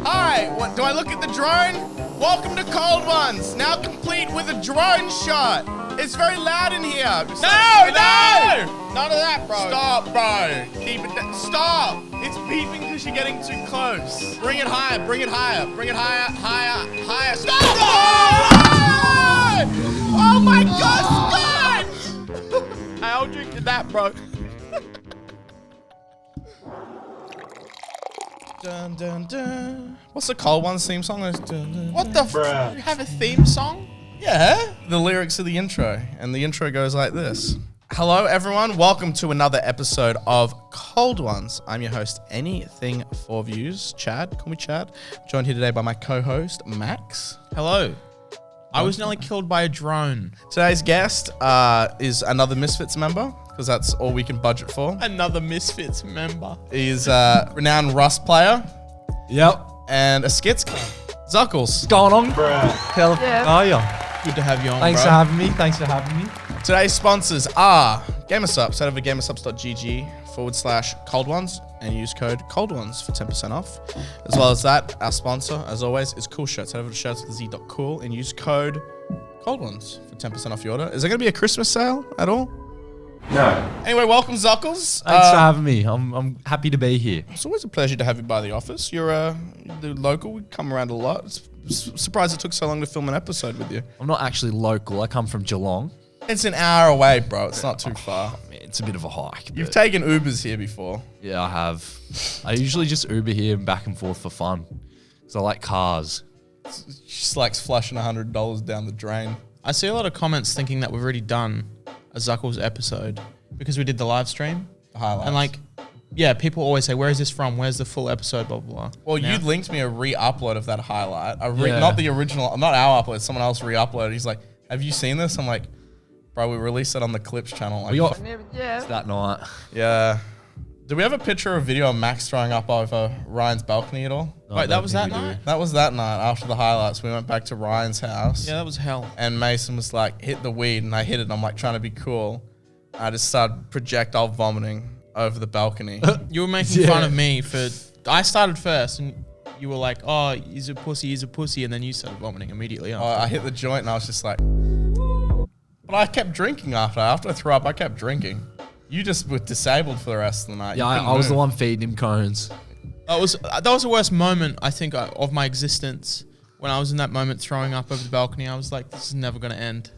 Hi, what, do I look at the drone? Welcome to Cold Ones, now complete with a drone shot. It's very loud in here. No! None of that, bro. Stop, bro. Keep it down. Stop. It's beeping because you're getting too close. Bring it higher, bring it higher. Bring it higher, higher, higher. Stop! Oh my God, Scott! How did that, bro? Dun, dun, dun. What's the Cold Ones theme song? What the f? You have a theme song? Yeah. The lyrics of the intro. And the intro goes like this. Hello, everyone. Welcome to another episode of Cold Ones. I'm your host, Anything for Views, Chad. Call me Chad. Joined here today by my co-host, Max. Hello. I was nearly killed by a drone. Today's guest is another Misfits member, because that's all we can budget for. Another Misfits member. He's a renowned Rust player. Yep. And a skits Zuckles. What's going on? How are you? Good to have you on, Thanks for having me. Thanks for having me. Today's sponsors are GamerSups. Head over to gamersups.gg/Cold Ones and use code Cold Ones for 10% off. As well as that, our sponsor, as always, is Cool Shirts. Head over to shirtswithaz.cool and use code Cold Ones for 10% off your order. Is there going to be a Christmas sale at all? No. Anyway, welcome, Zuckles. Thanks for having me. I'm happy to be here. It's always a pleasure to have you by the office. You're the local. We come around a lot. Surprised it took so long to film an episode with you. I'm not actually local. I come from Geelong. It's an hour away, bro. It's not too far. Man, it's a bit of a hike. You've taken Ubers here before. Yeah, I have. I usually just Uber here and back and forth for fun. Because I like cars. Just likes flushing $100 down the drain. I see a lot of comments thinking that we've already done a Zuckles episode because we did the live stream. The highlights. And like, yeah, people always say, where is this from? Where's the full episode? Blah, blah, blah. Well, you linked me a re-upload of that highlight. Yeah. Not the original, not our upload, someone else re-uploaded. He's like, have you seen this? I'm like, bro, we released it on the Clips channel. Like, It's that night. yeah. Do we have a picture or video of Max throwing up over Ryan's balcony at all? No, Wait, I that don't was think that we do. night? That was that night after the highlights. We went back to Ryan's house. Yeah, that was hell. And Mason was like, hit the weed, and I hit it. And I'm like trying to be cool. I just started projectile vomiting over the balcony. You were making fun of me for... I started first and you were like, oh, he's a pussy, and then you started vomiting immediately after. I hit the joint and I was just like... But I kept drinking after. After I threw up, I kept drinking. You just were disabled for the rest of the night. Yeah, I was the one feeding him cones. That was the worst moment, I think, of my existence. When I was in that moment throwing up over the balcony, I was like, this is never going to end.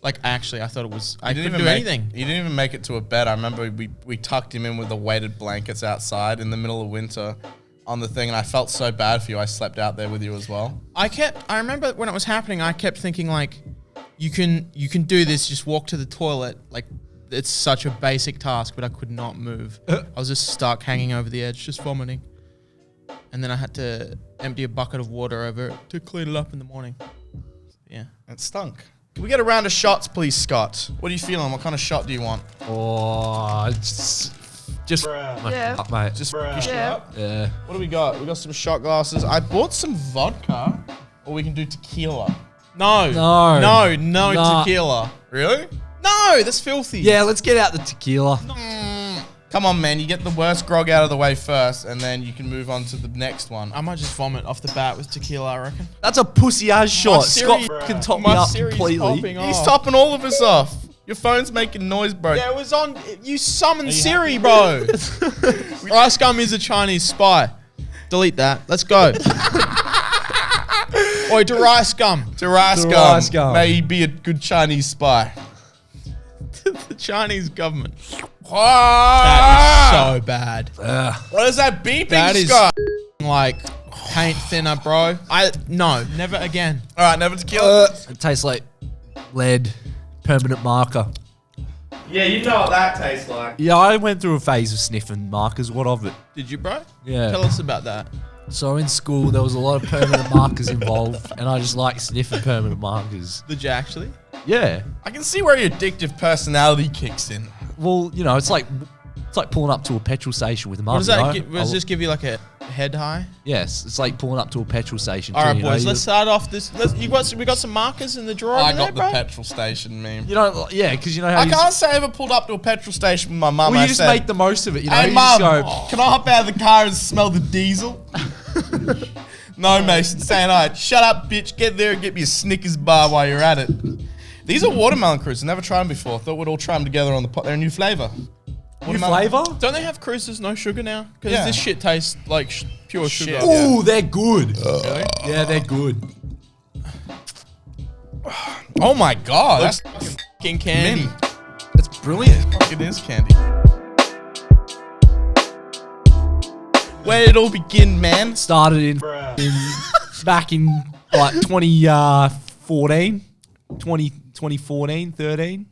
Like, actually, I thought it was... I couldn't do anything. You didn't even make it to a bed. I remember we tucked him in with the weighted blankets outside in the middle of winter on the thing, and I felt so bad for you. I slept out there with you as well. I remember when it was happening, I kept thinking, like, you can do this, just walk to the toilet. Like, it's such a basic task, but I could not move. I was just stuck hanging over the edge, just vomiting. And then I had to empty a bucket of water over it to clean it up in the morning. Yeah. It stunk. Can we get a round of shots, please, Scott? What are you feeling? What kind of shot do you want? Oh, just up, mate. Just push it up? Yeah. What do we got? We got some shot glasses. I bought some vodka, or we can do tequila. No. Nah. Tequila. Really? No, that's filthy. Yeah, let's get out the tequila. Come on, man. You get the worst grog out of the way first, and then you can move on to the next one. I might just vomit off the bat with tequila, I reckon. That's a pussy-ass shot. Siri- Scott can top me My up Siri's completely. popping off. He's topping all of us off. Your phone's making noise, bro. Yeah, it was on. You summoned Siri, bro. Rice Gum is a Chinese spy. Delete that. Let's go. Oi, to Rice Gum. To Rice Gum. May he be a good Chinese spy. The Chinese government. Oh, That is so bad. what is that beeping, That is Scott? like paint thinner, bro. No, never again. All right, never tequila. It tastes like lead, permanent marker. Yeah, you know what that tastes like. Yeah, I went through a phase of sniffing markers. What of it? Did you, bro? Yeah. Tell us about that. So in school, there was a lot of permanent markers involved, and I just like sniffing permanent markers. Did you actually? Yeah. I can see where your addictive personality kicks in. Well, you know, it's like pulling up to a petrol station with a mum. What does that give? Does this give you like a head high? Yes, it's like pulling up to a petrol station. All right, too, boys, let's start off this. We got some markers in the drawer. I over got there, the bro? petrol station meme. You know, yeah, because you know how I can't say I ever pulled up to a petrol station with my mum. Well, I you just said, make the most of it. You know, hey, you mum, just go, can I hop out of the car and smell the diesel? No, Mason, saying, all right, shut up, bitch. Get there and get me a Snickers bar while you're at it. These are watermelon cruisers. Never tried them before. Thought we'd all try them together on the pot. They're a new flavor. New flavour? Don't they have cruisers no sugar now? Because Yeah. this shit tastes like pure sugar. Ooh, they're good. Really? Yeah, they're good. Oh my God, that's Fucking candy. mini. That's brilliant. It is candy. Where did it all begin, man? Started in back in like 2014, 2014, 13.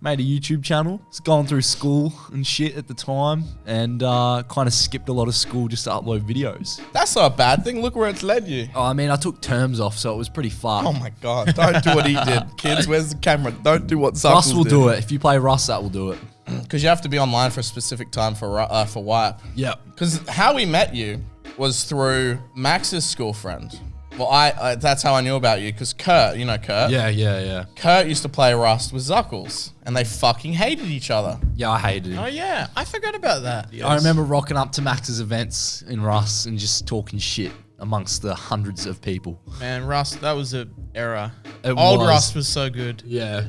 Made a YouTube channel. Was going through school and shit at the time, and kind of skipped a lot of school just to upload videos. That's not a bad thing. Look where it's led you. Oh, I mean, I took terms off, so it was pretty fucked. Oh my God, don't do what he did. Kids, where's the camera? Don't do what Zuckles Rust will did. do it. If you play Rust, that will do it. Because you have to be online for a specific time for wipe. Yep. Because how we met you was through Max's school friend. Well, I that's how I knew about you. Because Kurt, you know Kurt? Yeah. Kurt used to play Rust with Zuckles. And they fucking hated each other. Yeah, I hated him. Oh yeah, I forgot about that. I remember rocking up to Max's events in Rust and just talking shit amongst the hundreds of people. Man, Rust, that was a era. It Old was. Rust was so good. Yeah.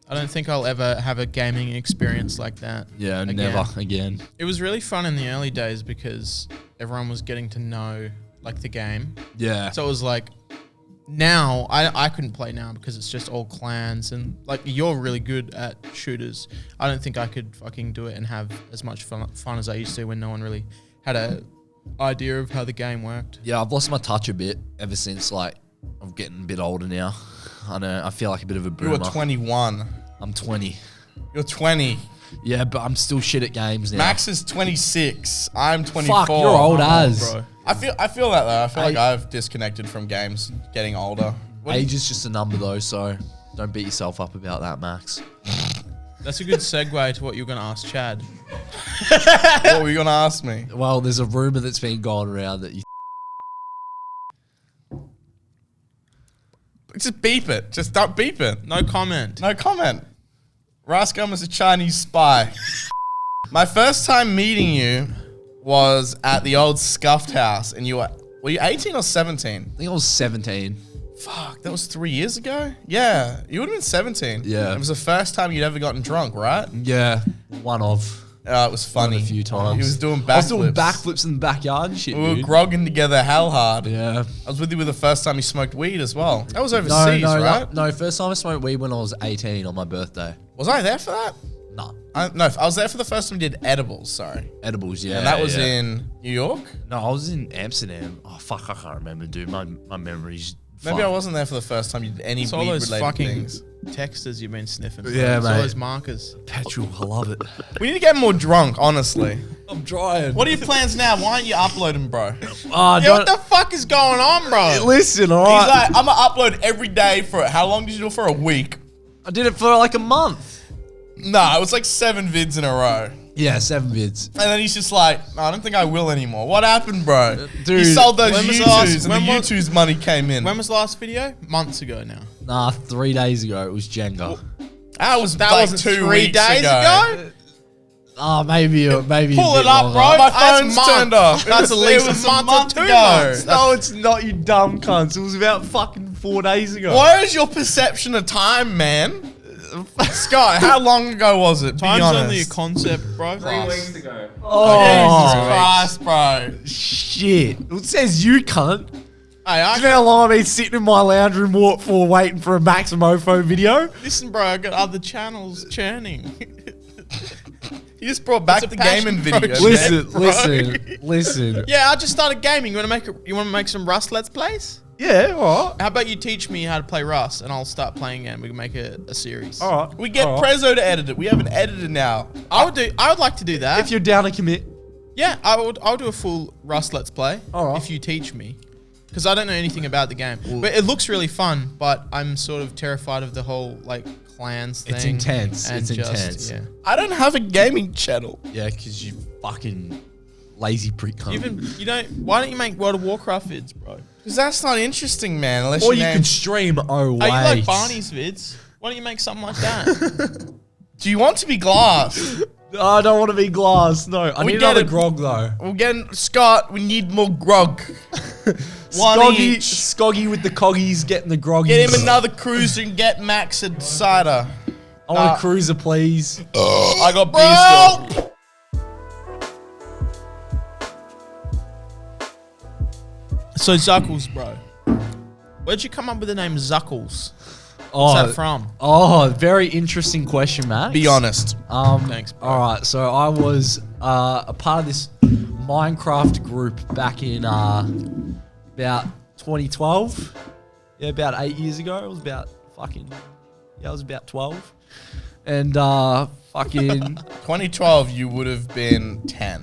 I don't think I'll ever have a gaming experience like that. Yeah, again. never again. It was really fun in the early days because everyone was getting to know like the game. Yeah. So it was like, now I couldn't play now because it's just all clans and like you're really good at shooters. I don't think I could fucking do it and have as much fun as I used to when no one really had a idea of how the game worked. Yeah, I've lost my touch a bit ever since like I'm getting a bit older now. I know, I feel like a bit of a You boomer. were 21. I'm 20. You're 20. Yeah, but I'm still shit at games now. Max is 26. I'm 24. Fuck, you're old as. Bro. I feel that though. I feel like I've disconnected from games getting older. What do you- Age is just a number though, so don't beat yourself up about that, Max. That's a good segue to what you're going to ask Chad. What were you gonna ask me? Well, there's a rumor that's been going around that you. Just beep it. Just don't beep it. No comment. No comment. Rascom is a Chinese spy. My first time meeting you was at the old Scuffed house, and were you 18 or 17? I think I was 17. Fuck, that was 3 years ago? Yeah, you would have been 17. Yeah. It was the first time you'd ever gotten drunk, right? Yeah, one of. It was funny. A few times. He was doing backflips. I was doing backflips in the backyard and shit, We were dude. grogging together hell hard. Yeah. I was with you the first time you smoked weed as well. That was overseas, right? No, first time I smoked weed when I was 18 on my birthday. Was I there for that? No. No, I was there for the first time we did edibles, sorry. Edibles, yeah. And that was yeah. in New York? No, I was in Amsterdam. Oh, fuck, I can't remember, dude. My memory's Maybe fucked. I wasn't there for the first time you did any It's all those weed-related fucking things. texters you've been sniffing. Yeah, It's all mate. those markers. Petrol, I love it. We need to get more drunk, honestly. I'm trying. What are your plans now? Why aren't you uploading, bro? Yeah, what the fuck is going on, bro? Listen, all He's right. like, I'm gonna upload every day for how long did you do it for? A week? I did it for like a month. Nah, it was like 7 vids in a row. Yeah, 7 vids. And then he's just like, no, I don't think I will anymore. What happened, bro? Dude, he sold those when was the U2s last- and when the was- U2s money came in. When was the last video? Months ago now. Nah, 3 days ago it was Jenga. That was That like wasn't 2 3 weeks days ago? Oh, maybe Pull a it bit up, longer. bro. My That's phone's month. turned off. That's It at was- least it was a month or 2 ago. months. No, it's not, you dumb cunts. It was about fucking 4 days ago. Where is your perception of time, man? Scott, how long ago was it? Be Time's honest. only a concept, bro. 3 weeks ago. Jesus Oh, Christ, bro. shit. It says you cunt. Hey, Do you know how long I've been sitting in my lounge room for waiting for a Maximofo video? listen, bro, I got other channels churning. You just brought back It's a the gaming passion video. project. Listen, listen. Yeah, I just started gaming. You want to make some Rust Let's Plays? Yeah, alright. How about you teach me how to play Rust, and I'll start playing it, and we can make a series. Alright. We get Prezzo to edit it. We have an editor now. I would like to do that. If you're down to commit. Yeah, I'll do a full Rust Let's Play. Alright. If you teach me. Because I don't know anything about the game. But it looks really fun, but I'm sort of terrified of the whole, like, clans thing. It's intense. and It's just- intense. Yeah. I don't have a gaming channel. Yeah, because you fucking lazy prick cunt. Why don't you make World of Warcraft vids, bro? Because that's not interesting, man. Unless Or your you name- could stream Oh, you wait. like Barney's vids? Why don't you make something like that? Do you want to be glass? I don't want to be glass. No, I We need get another it. grog though. We're getting Scott. We need more grog. One each. Scoggy with the coggies getting the groggies. Get him another cruiser and get Max a cider. I want a cruiser, please. I got beer still. So Zuckles, bro. Where'd you come up with the name Zuckles? Oh, What's that from? Oh, very interesting question, Max. Be honest. Thanks, bro. All right, so I was a part of this Minecraft group back in about 2012. Yeah, about 8 years ago. It was about I was about 12. And fucking 2012, you would have been 10.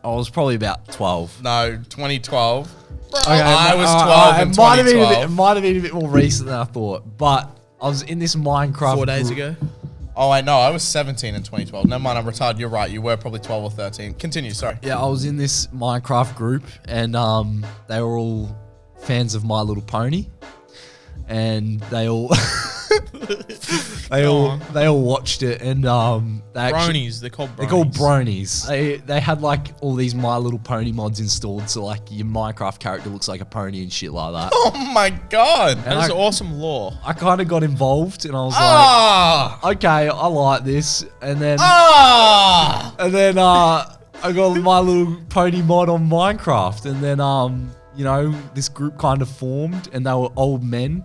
I was probably about 12. No, 2012. Okay, I was 12 in 2012. It might have been a bit more recent than I thought, but I was in this Minecraft 4 days group. ago. Oh, I know. I was 17 in 2012. Never mind, I'm retarded. You're right. You were probably 12 or 13. Continue, sorry. Yeah, I was in this Minecraft group, and they were all fans of My Little Pony, and they all they all watched it, and Bronies, they're called bronies. they're called bronies. They had like all these My Little Pony mods installed, so like your Minecraft character looks like a pony and shit like that. Oh my god. That is awesome lore. I kind of got involved, and I was like, okay, I like this, and then I got My Little Pony mod on Minecraft, and then you know, this group kind of formed, and they were old men.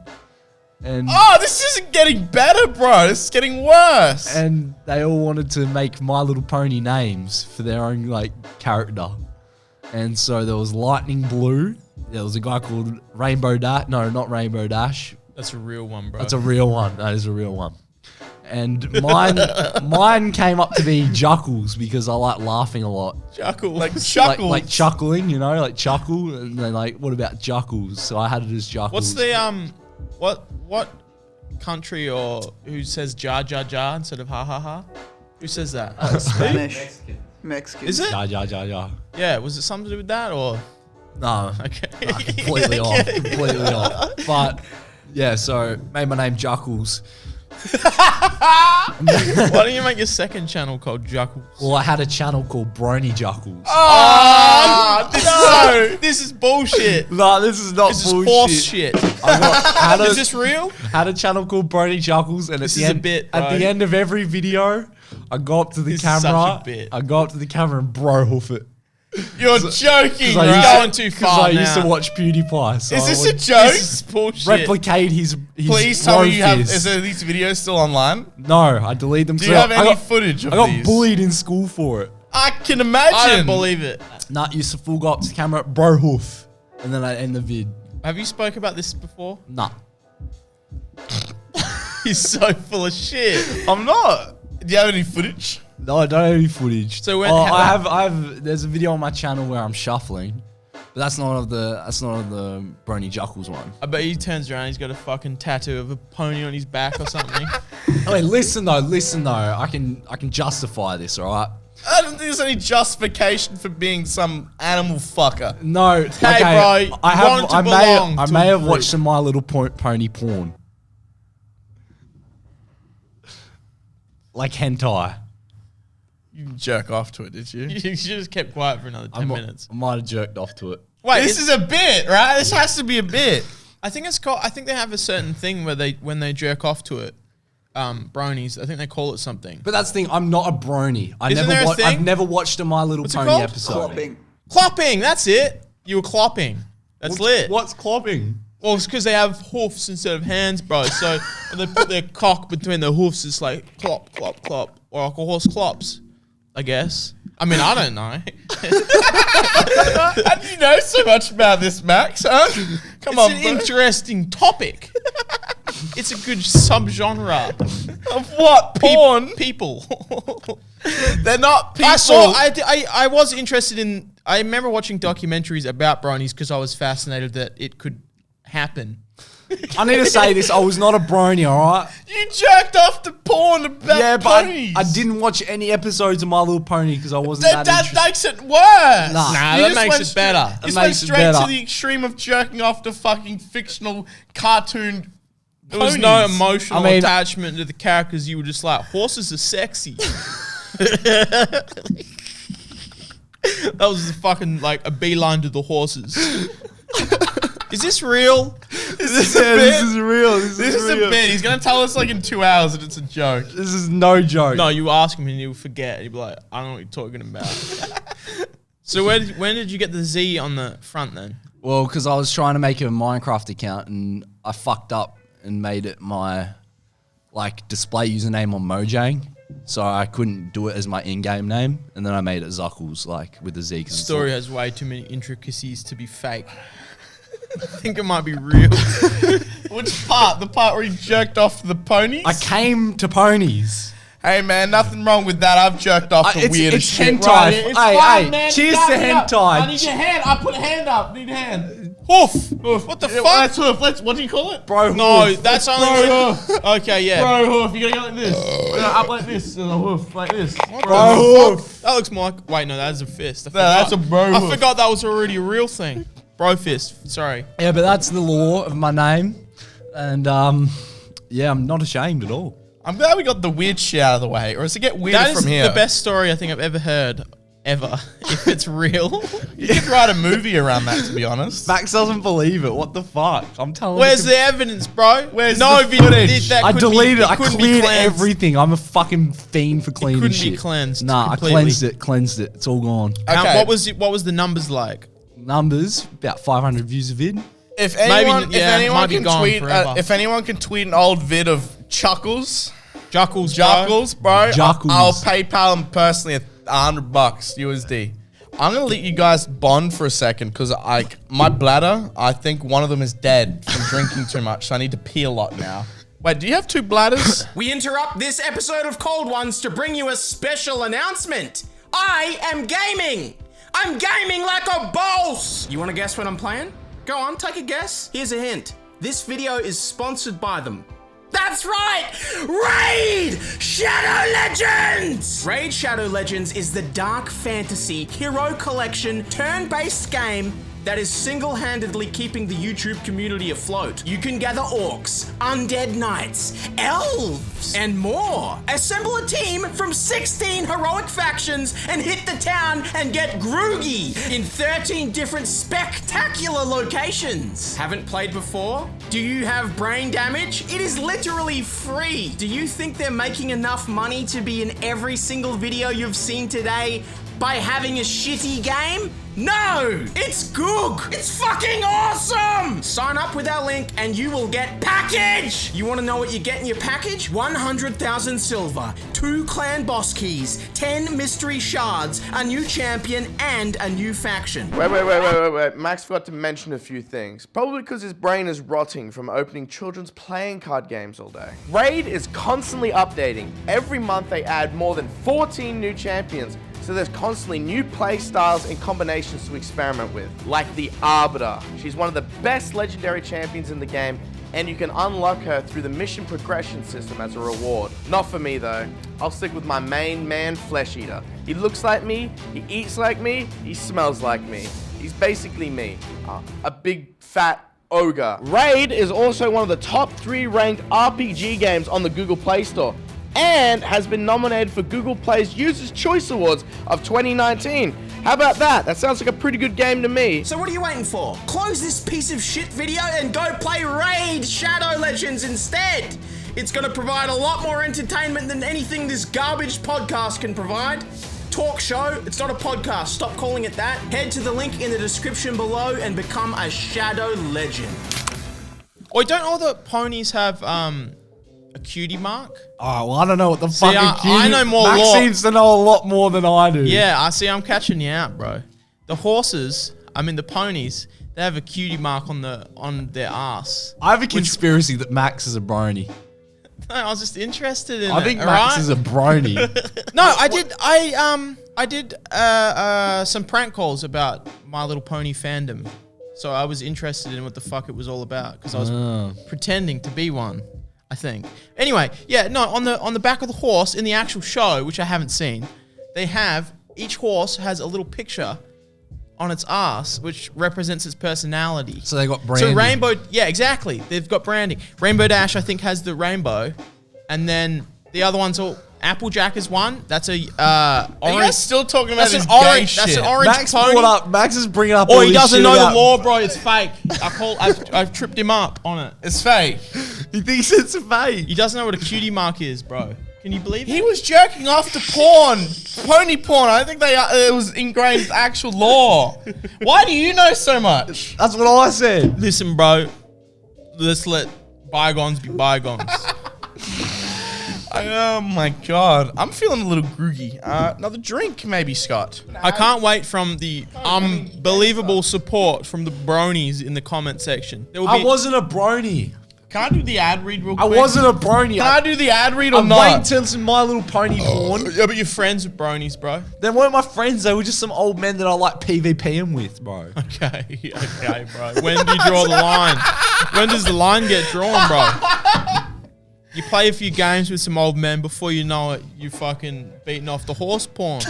And this isn't getting better, bro. This is getting worse. And they all wanted to make My Little Pony names for their own like character. And so there was Lightning Blue. There was a guy called Rainbow Dash. No, not Rainbow Dash. That's a real one, bro. That's a real one. That is a real one. And mine came up to be Zuckles because I like laughing a lot. Chuckle. Like chuckles. Like chuckling, you know, like chuckle. And then like, what about Zuckles? So I had it as Zuckles. What's the what country or who says ja ja ja instead of ha ha ha? Who says that? Spanish. Mexican. Is it? Ja. Yeah. Was it something to do with that or? No. Okay. Completely off. Completely off. But yeah, so made my name Zuckles. Why don't you make your second channel called Zuckles? Well, I had a channel called Brony Zuckles. This is bullshit. No, this is not This is bullshit. horse shit. Is this real? Had a channel called Brony Zuckles, and This at is the a end, bit, at bro. the end of every video, I go up to the This is camera. such a bit. I go up to the camera and bro hoof it. You're joking, I right? Going too Because far I used to now. watch PewDiePie. So Is I this would a joke? This is bullshit. replicate his Please tell me you have. fist. Is there these videos still online? No, I deleted them. Do you have any footage of I got these? bullied in school for it. I can imagine. I don't believe it. Nah, used to full go up to the camera, bro hoof, and then I end the vid. Have you spoke about this before? Nah. He's so full of shit. I'm not. Do you have any footage? No, I don't have any footage. So when- I have. There's a video on my channel where I'm shuffling, but that's not of the Brony Zuckles one. I bet he turns around, he's got a fucking tattoo of a pony on his back or something. Hey, listen though. I can justify this, all right? I don't think there's any justification for being some animal fucker. No, Hey, okay, bro, I may have watched some My Little Pony porn, like hentai. You jerk off to it, did you? You just kept quiet for another 10 minutes. I might have jerked off to it. Wait, This is a bit, right? This has to be a bit. I think it's called. I think they have a certain thing where when they jerk off to it, bronies. I think they call it something. But that's the thing. I'm not a brony. Isn't there a thing? I've never watched a My Little What's it Pony called? episode. Clopping. Clopping. That's it. You were clopping. That's lit. What's clopping? Well, it's because they have hoofs instead of hands, bro. So when they put their cock between their hoofs, it's like clop, clop, clop, or like a horse clops. I guess. I mean, I don't know. How do you know so much about this, Max? Huh? Come on, It's bro. an interesting topic. It's a good subgenre. Of what? Porn? People. They're not people. I was interested in. I remember watching documentaries about bronies because I was fascinated that it could happen. I need to say this. I was not a brony, all right? You jerked off to porn about Yeah, but ponies. I didn't watch any episodes of My Little Pony because I wasn't that That interested. makes it worse. Nah. Nah, You that just makes went it better. You just That went makes it straight better. to the extreme of jerking off to fucking fictional cartoon. There was no ponies. emotional I mean- attachment to the characters. You were just like, horses are sexy. That was fucking like a beeline to the horses. Is this real? This is real. This This is a bit. He's gonna tell us like in 2 hours that it's a joke. This is no joke. No, you ask him and he'll forget. He'll be like, I don't know what you're talking about. So when did you get the Z on the front then? Well, because I was trying to make a Minecraft account and I fucked up and made it my display username on Mojang. So I couldn't do it as my in-game name, and then I made it Zuckles with a Z. The story has way too many intricacies to be fake. I think it might be real. Which part? The part where he jerked off the ponies? I came to ponies. Hey man, nothing wrong with that. I've jerked off the weirdest it's shit. hentai. Right? It's Hey, fine, hey, man. cheers Start to me up. hentai. I need your hand. I put a hand up. Need a hand. Hoof. Hoof. What the fuck? That's hoof. What do you call it? Bro, No, hoof. that's only Bro, when, okay, yeah. Bro hoof. You gotta go like this. Up like this. And a hoof like this. Bro hoof. That looks more like, wait, no, that's a fist. I No, that's a bro I hoof. forgot that was already a real thing. Bro fist, sorry. Yeah, but that's the law of my name. And, yeah, I'm not ashamed at all. I'm glad we got the weird shit out of the way, or does it get weirder That is from here? the best story I think I've ever heard, ever, if it's real. You could write a movie around that, to be honest. Max doesn't believe it. What the fuck? I'm telling Where's you. the evidence, bro? Where's no the video. footage? That I couldn't be- deleted it. I couldn't be cleared cleansed. everything. I'm a fucking fiend for cleaning couldn't shit. be cleansed Nah, completely. I cleansed it. It's all gone. Okay. What was the numbers like? Numbers, about 500 views a vid. If anyone, might be gone forever. if anyone can tweet an old vid of Chuckles, Juckles, bro, Juckles. I'll PayPal him personally $100 USD. I'm gonna let you guys bond for a second because my bladder, I think one of them is dead from drinking too much, so I need to pee a lot now. Wait, do you have two bladders? We interrupt this episode of Cold Ones to bring you a special announcement. I am gaming. I'm gaming like a boss. You want to guess what I'm playing? Go on, take a guess. Here's a hint. This video is sponsored by them. That's right! Raid Shadow Legends! Raid Shadow Legends is the dark fantasy hero collection turn-based game that is single-handedly keeping the YouTube community afloat. You can gather orcs, undead knights, elves, and more. Assemble a team from 16 heroic factions and hit the town and get groogy in 13 different spectacular locations. Haven't played before? Do you have brain damage? It is literally free. Do you think they're making enough money to be in every single video you've seen today by having a shitty game? No! It's Goog! It's fucking awesome! Sign up with our link and you will get package! You want to know what you get in your package? 100,000 silver, 2 clan boss keys, 10 mystery shards, a new champion, and a new faction. Wait. Max forgot to mention a few things. Probably because his brain is rotting from opening children's playing card games all day. Raid is constantly updating. Every month they add more than 14 new champions. So there's constantly new play styles and combinations to experiment with, like the Arbiter. She's one of the best legendary champions in the game, and you can unlock her through the mission progression system as a reward. Not for me though. I'll stick with my main man, Flesh Eater. He looks like me, he eats like me, he smells like me. He's basically me, a big fat ogre. Raid is also one of the top 3 ranked RPG games on the Google Play Store, and has been nominated for Google Play's Users' Choice Awards of 2019. How about that? That sounds like a pretty good game to me. So what are you waiting for? Close this piece of shit video and go play Raid Shadow Legends instead. It's gonna provide a lot more entertainment than anything this garbage podcast can provide. Talk show, it's not a podcast, stop calling it that. Head to the link in the description below and become a Shadow Legend. Wait, don't all the ponies have a cutie mark? Oh, well, I don't know what the fucking I know more Max law. seems to know a lot more than I do. Yeah, I see. I'm catching you out, bro. The horses, the ponies, they have a cutie mark on their ass. I have a conspiracy that Max is a brony. No, I was just interested in it. I think Max alright? is a brony. No, I did some prank calls about My Little Pony fandom. So I was interested in what the fuck it was all about because I was pretending to be one, I think. Anyway, yeah, no, on the back of the horse in the actual show, which I haven't seen, each horse has a little picture on its ass, which represents its personality. So they got branding. So Rainbow, yeah, exactly. They've got branding. Rainbow Dash, I think, has the rainbow, and then the other ones all Applejack is one. That's a Are you orange. guys still talking about That's this an orange. gay That's shit? an orange Max pony. brought up. Max is bringing up. Oh, all he this doesn't shit know about- the law, bro. It's fake. I've tripped him up on it. It's fake. He thinks it's fake. He doesn't know what a cutie mark is, bro. Can you believe He it? was jerking off to porn, pony porn. I think it was ingrained in actual law. Why do you know so much? That's what I said. Listen, bro. Let's let bygones be bygones. Oh my god, I'm feeling a little groggy. Another drink, maybe, Scott. I can't wait from the unbelievable support from the bronies in the comment section. There will I be wasn't a brony. Can I do the ad read real I quick? wasn't a brony. Can I do the ad read or I'm not? waiting till some My Little Pony porn. yeah, but you're friends with bronies, bro. They weren't my friends. They were just some old men that I like PvPing with, bro. Okay, bro. When do you draw the line? When does the line get drawn, bro? You play a few games with some old men, before you know it, you fucking beating off the horse porn.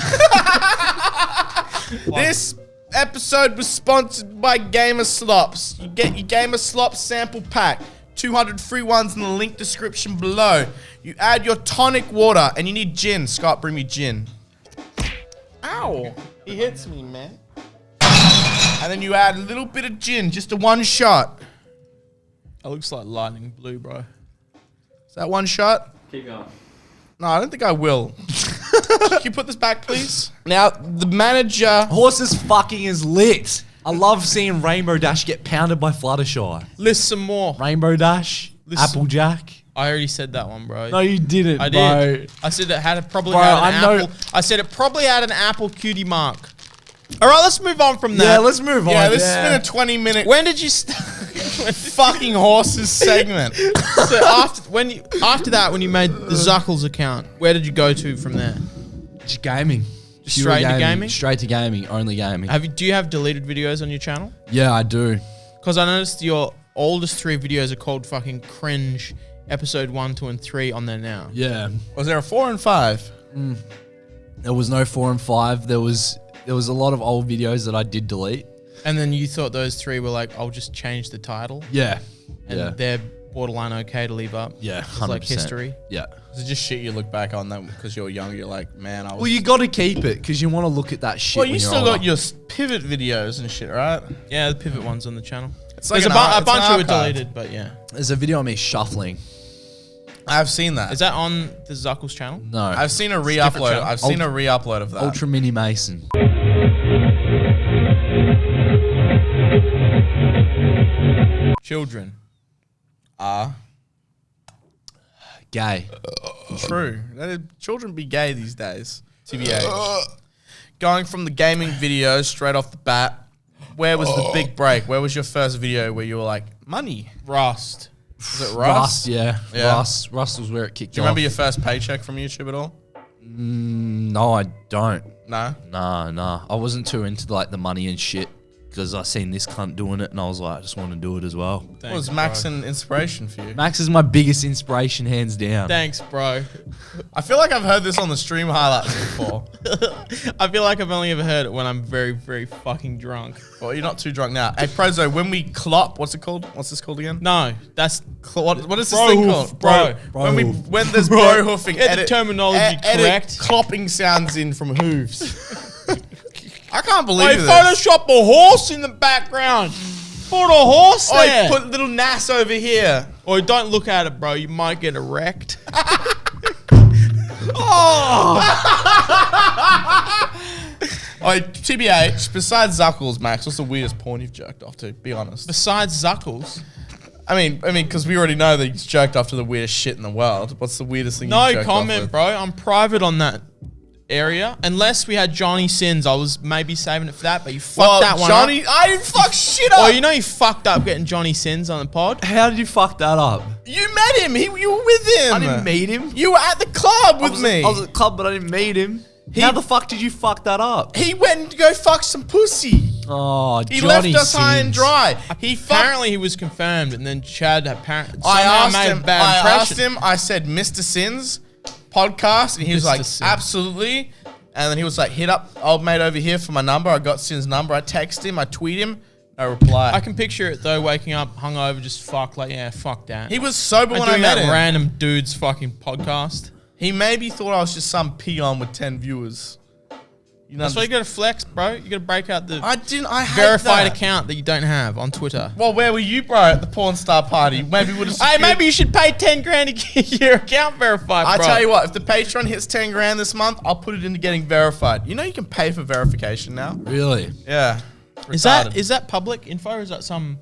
This episode was sponsored by Gamer Slops. You get your Gamer Slops sample pack. 200 free ones in the link description below. You add your tonic water and you need gin. Scott, bring me gin. Ow. He hits me, man. And then you add a little bit of gin, just a one shot. That looks like lightning blue, bro. Is that one shot? Keep going. No, I don't think I will. Can you put this back, please? Now, the manager... Horses fucking is lit. I love seeing Rainbow Dash get pounded by Fluttershy. List some more. Rainbow Dash, Listen. Applejack. I already said that one, bro. No, you didn't, I bro. did. I said it had probably Bro, had an I know- apple. I said it probably had an apple cutie mark. All right, let's move on from that. Yeah, let's move on. Yeah, this has been a 20-minute When did you start? fucking horses segment. So after that, when you made the Zuckles account, where did you go to from there? Just gaming. Just straight into gaming? Straight to gaming, only gaming. Do you have deleted videos on your channel? Yeah, I do. Because I noticed your oldest 3 videos are called fucking cringe. Episode 1, 2, and 3 on there now. Yeah. Was there a 4 and 5? There was no 4 and 5. There was a lot of old videos that I did delete. And then you thought those 3 were like, I'll just change the title. Yeah. And they're borderline okay to leave up. Yeah, It's like 100%. history. Yeah. Is it just shit you look back on that because you're young? You're like, man, I was... Well, you got to keep it because you want to look at that shit. Well, you when you're still older. got your pivot videos and shit, right? Yeah, the pivot one's on the channel. It's like There's an a it's bunch an of it archive. deleted, but yeah. There's a video of me shuffling. I've seen that. Is that on the Zuckles channel? No. I've seen a different re-upload. channel. I've seen a re-upload of that. Ultra Mini Mason. Children. Gay. True. Children be gay these days. TBH. Going from the gaming videos straight off the bat, where was the big break? Where was your first video where you were like, money? Rust. Was it Rust? Rust, yeah. Yeah. Rust was where it kicked Do you off. remember your first paycheck from YouTube at all? No, I don't. No? Nah. I wasn't too into like the money and shit because I seen this cunt doing it and I was like, I just want to do it as well. What was Max an inspiration for you? Max is my biggest inspiration, hands down. Thanks, bro. I feel like I've heard this on the stream highlights before. I feel like I've only ever heard it when I'm very, very fucking drunk. Well, you're not too drunk now. Hey, Prozo, when we clop, what's it called? What's this called again? No, that's What is this Bro thing hoof, called? bro. When there's bro hoofing, Get the terminology edit correct. clopping sounds in from hooves. I can't believe Wait, this. Photoshop a horse in the background. Put a horse there. Put little Nas over here. Or don't look at it, bro. You might get erect. Oh, TBH, besides Zuckles, Max, what's the weirdest porn you've jerked off to? Be honest. Besides Zuckles. I mean, because we already know that he's jerked off to the weirdest shit in the world. What's the weirdest thing you've No jerked off comment, with? bro. I'm private on that area. Unless we had Johnny Sins. I was maybe saving it for that, but you fucked Well, that one Johnny, up. I didn't fuck shit up. Oh, you know you fucked up getting Johnny Sins on the pod? How did you fuck that up? You met him. You were with him. I didn't meet him. You were at the club with me. I was at the club, but I didn't meet him. How the fuck did you fuck that up? He went to go fuck some pussy. Oh, He Johnny left us high and Sins. dry. He fucked. Apparently he was confirmed, and then Chad apparently I asked made him. a bad impression. I said, Mr. Sins podcast, and he was Mr. like, Sins. absolutely. And then he was like, hit up old mate over here for my number. I got Sins' number. I text him. I tweet him. No reply. I can picture it though, waking up hungover, just fuck that. He was sober And when I doing met that him. random dude's fucking podcast. He maybe thought I was just some peon with 10 viewers. You know, That's why you got to flex, bro. You got to break out the I hate verified that. account that you don't have on Twitter. Well, where were you, bro, at the porn star party? Maybe would have. Hey, maybe you should pay 10 grand to get your account verified, I bro. tell you what, if the Patreon hits 10 grand this month, I'll put it into getting verified. You know you can pay for verification now. Really? Yeah. Is that public info or is that some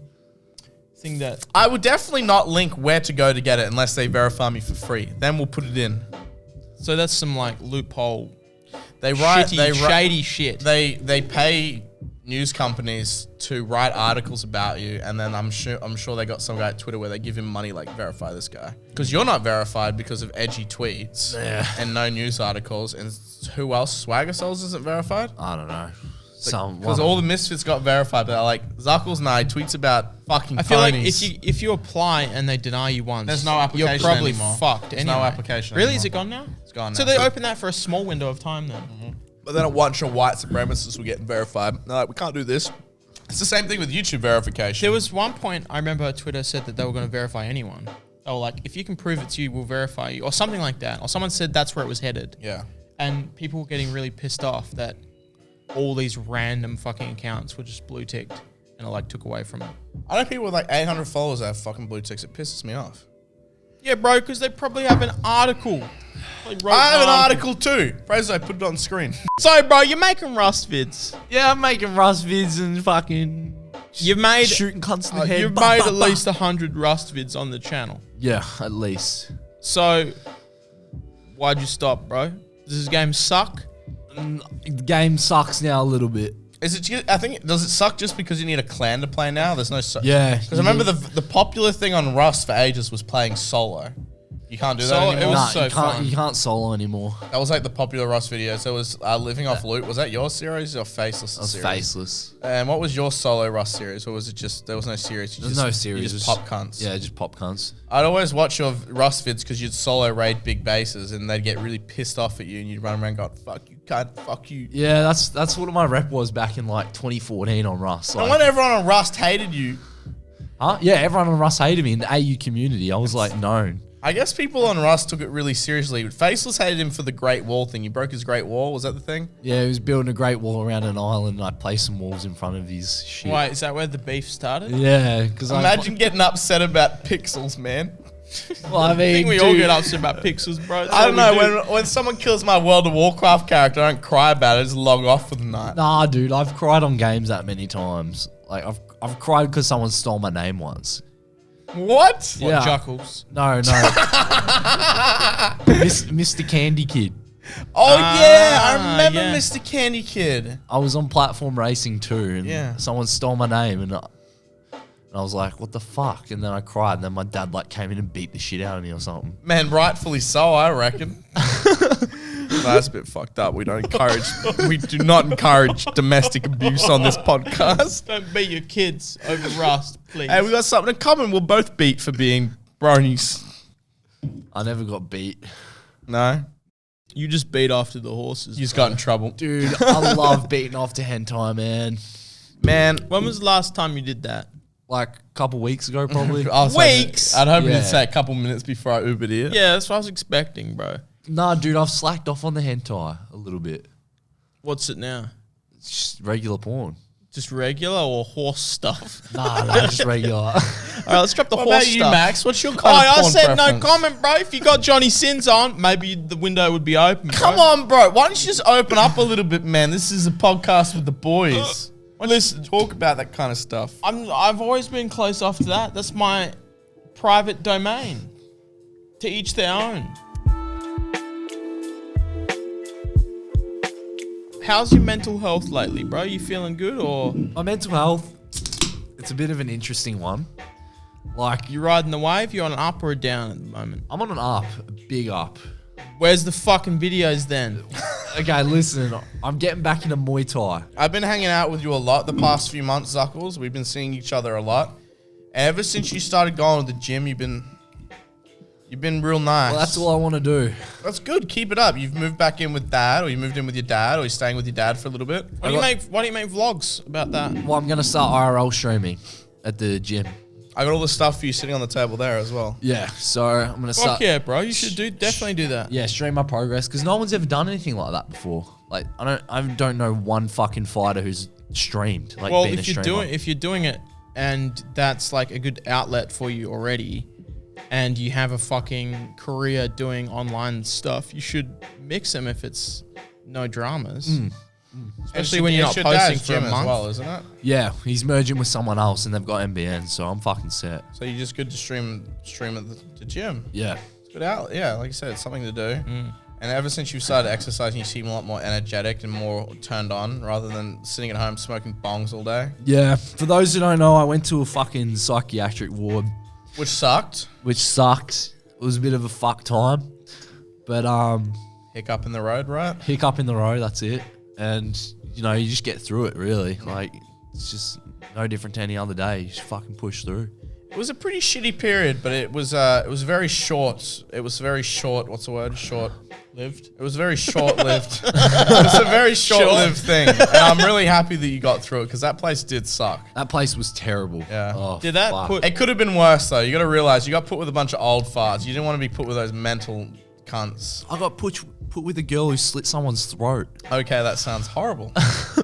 thing that... I would definitely not link where to go to get it unless they verify me for free. Then we'll put it in. So that's some like loophole, Shady shit. They pay news companies to write articles about you, and then I'm sure they got some guy at Twitter where they give him money like verify this guy because you're not verified because of edgy tweets and no news articles. And who else? Swagger Souls isn't verified. I don't know. Because all the Misfits got verified, but they're like Zuckles and I tweets about fucking. I feel ponies. like if you apply and they deny you once, There's no application you're probably anymore. fucked. There's anyway. no application Really? anymore. Is it gone now? It's gone now. So they opened that for a small window of time then. But then a bunch of white supremacists were getting verified. They're like, we can't do this. It's the same thing with YouTube verification. There was one point I remember Twitter said that they were going to verify anyone. They were like, if you can prove it's you, we'll verify you, or something like that. Or someone said that's where it was headed. Yeah. And people were getting really pissed off that all these random fucking accounts were just blue ticked and it like took away from it. I know people with like 800 followers that have fucking blue ticks. It pisses me off. Yeah, bro, because they probably have an article. I have an article too. Fraser, I put it on screen. So, bro, you're making Rust vids. Yeah, I'm making Rust vids and fucking You've made shooting cunts in the head. You've made at least 100 Rust vids on the channel. Yeah, at least. So, why'd you stop, bro? Does this game suck? The game sucks now a little bit. Is it? I think does it suck just because you need a clan to play now? There's no. Yeah. Because I remember the popular thing on Rust for ages was playing solo. You can't do that Solo- anymore. it was Nah, so fun. you can't solo anymore. That was like the popular Rust videos. There was Living Off Loot. Was that your series or Faceless I was series? faceless. And what was your solo Rust series? Or was it just, there was no series? There's no series. You just pop cunts. Yeah, just pop cunts. I'd always watch your Rust vids because you'd solo raid big bases and they'd get really pissed off at you and you'd run around going, fuck you, cunt, fuck you. Yeah, that's what my rep was back in like 2014 on Rust. No Like, wonder everyone on Rust hated you. huh? Yeah, everyone on Rust hated me in the AU community. I was like known. I guess people on Rust took it really seriously. Faceless hated him for the Great Wall thing. He broke his Great Wall. Was that the thing? Yeah, he was building a great wall around an island and I placed some walls in front of his shit. Why, is that where the beef started? Yeah, because Imagine getting upset about pixels, man. Well, I I mean, think we all get upset about pixels, bro. That's I don't all we know. When someone kills my World of Warcraft character, I don't cry about it. I just log off for the night. Nah, dude, I've cried on games that many times. Like I've cried because someone stole my name once. What? What, Yeah. Zuckles? No. Mr. Candy Kid. Oh, yeah. I Ah, remember yeah. Mr. Candy Kid. I was on platform racing too, and Yeah. someone stole my name, and I was like, "What the fuck?" And then I cried, and then my dad like came in and beat the shit out of me or something. Man, rightfully so, I reckon. That's a bit fucked up. We do not encourage domestic abuse on this podcast. Don't beat your kids over Rust, please. Hey, we got something in common. We'll both beat for being bronies. I never got beat, No? You just beat after the horses. You just got in trouble. dude. I love beating off to hentai, man. Man. When was the last time you did that? Like a couple weeks ago, probably. I was hoping- Weeks? I'd hope Yeah. you'd say a couple minutes before I Ubered here. Yeah, that's what I was expecting, bro. Nah, dude, I've slacked off on the hentai a little bit. What's it now? It's just regular porn. Just regular or horse stuff? Nah, just regular. All right, let's drop the What horse about you, stuff. Max? What's your Oh, kind of I porn said no preference? comment, bro. If you got Johnny Sins on, maybe the window would be open, bro. Come on, bro. Why don't you just open up a little bit, man? This is a podcast with the boys. Listen, talk about that kind of stuff. I've always been close off to that. That's my private domain. To each their own. How's your mental health lately, bro? You feeling good or My mental health, it's a bit of an interesting one. Like, you riding the wave? You on an up or a down at the moment? I'm on an up, a big up. Where's the fucking videos then? Okay, listen, I'm getting back into Muay Thai. I've been hanging out with you a lot the past few months, Zuckles. We've been seeing each other a lot. Ever since you started going to the gym, you've been real nice. Well, that's all I want to do. That's good. Keep it up. You've moved back in with dad, or you moved in with your dad, or you're staying with your dad for a little bit. Why don't you make vlogs about that? Well, I'm going to start IRL streaming at the gym. I got all the stuff for you sitting on the table there as well. Yeah, so I'm gonna Fuck start. yeah, bro. You should definitely do that. Yeah, stream my progress because no one's ever done anything like that before. Like I don't know one fucking fighter who's streamed. Like, Well, being if a you're streamer. doing it, and that's like a good outlet for you already, and you have a fucking career doing online stuff, you should mix them if it's no dramas. Especially when you're not posting for a month. as well, isn't it? Yeah, he's merging with someone else and they've got MBN, so I'm fucking set. So you're just good to stream at the gym. Yeah. It's good out. Yeah, like I said, it's something to do. And ever since you started exercising, you seem a lot more energetic and more turned on rather than sitting at home smoking bongs all day. Yeah, for those who don't know, I went to a fucking psychiatric ward, Which sucked. which sucked. It was a bit of a fuck time, but Hiccup in the road, right? hiccup in the road, that's it. And you know, you just get through it. Really, like it's just no different to any other day. You just fucking push through. It was a pretty shitty period, but it was very short. It was very short. What's the word? Short-lived. It was very short-lived. It was a very short-lived thing, and I'm really happy that you got through it because that place did suck. That place was terrible. Yeah. Oh, Did that fuck. put? It could have been worse though. You got to realize you got put with a bunch of old farts. You didn't want to be put with those mental cunts. I got put with a girl who slit someone's throat. Okay, that sounds horrible.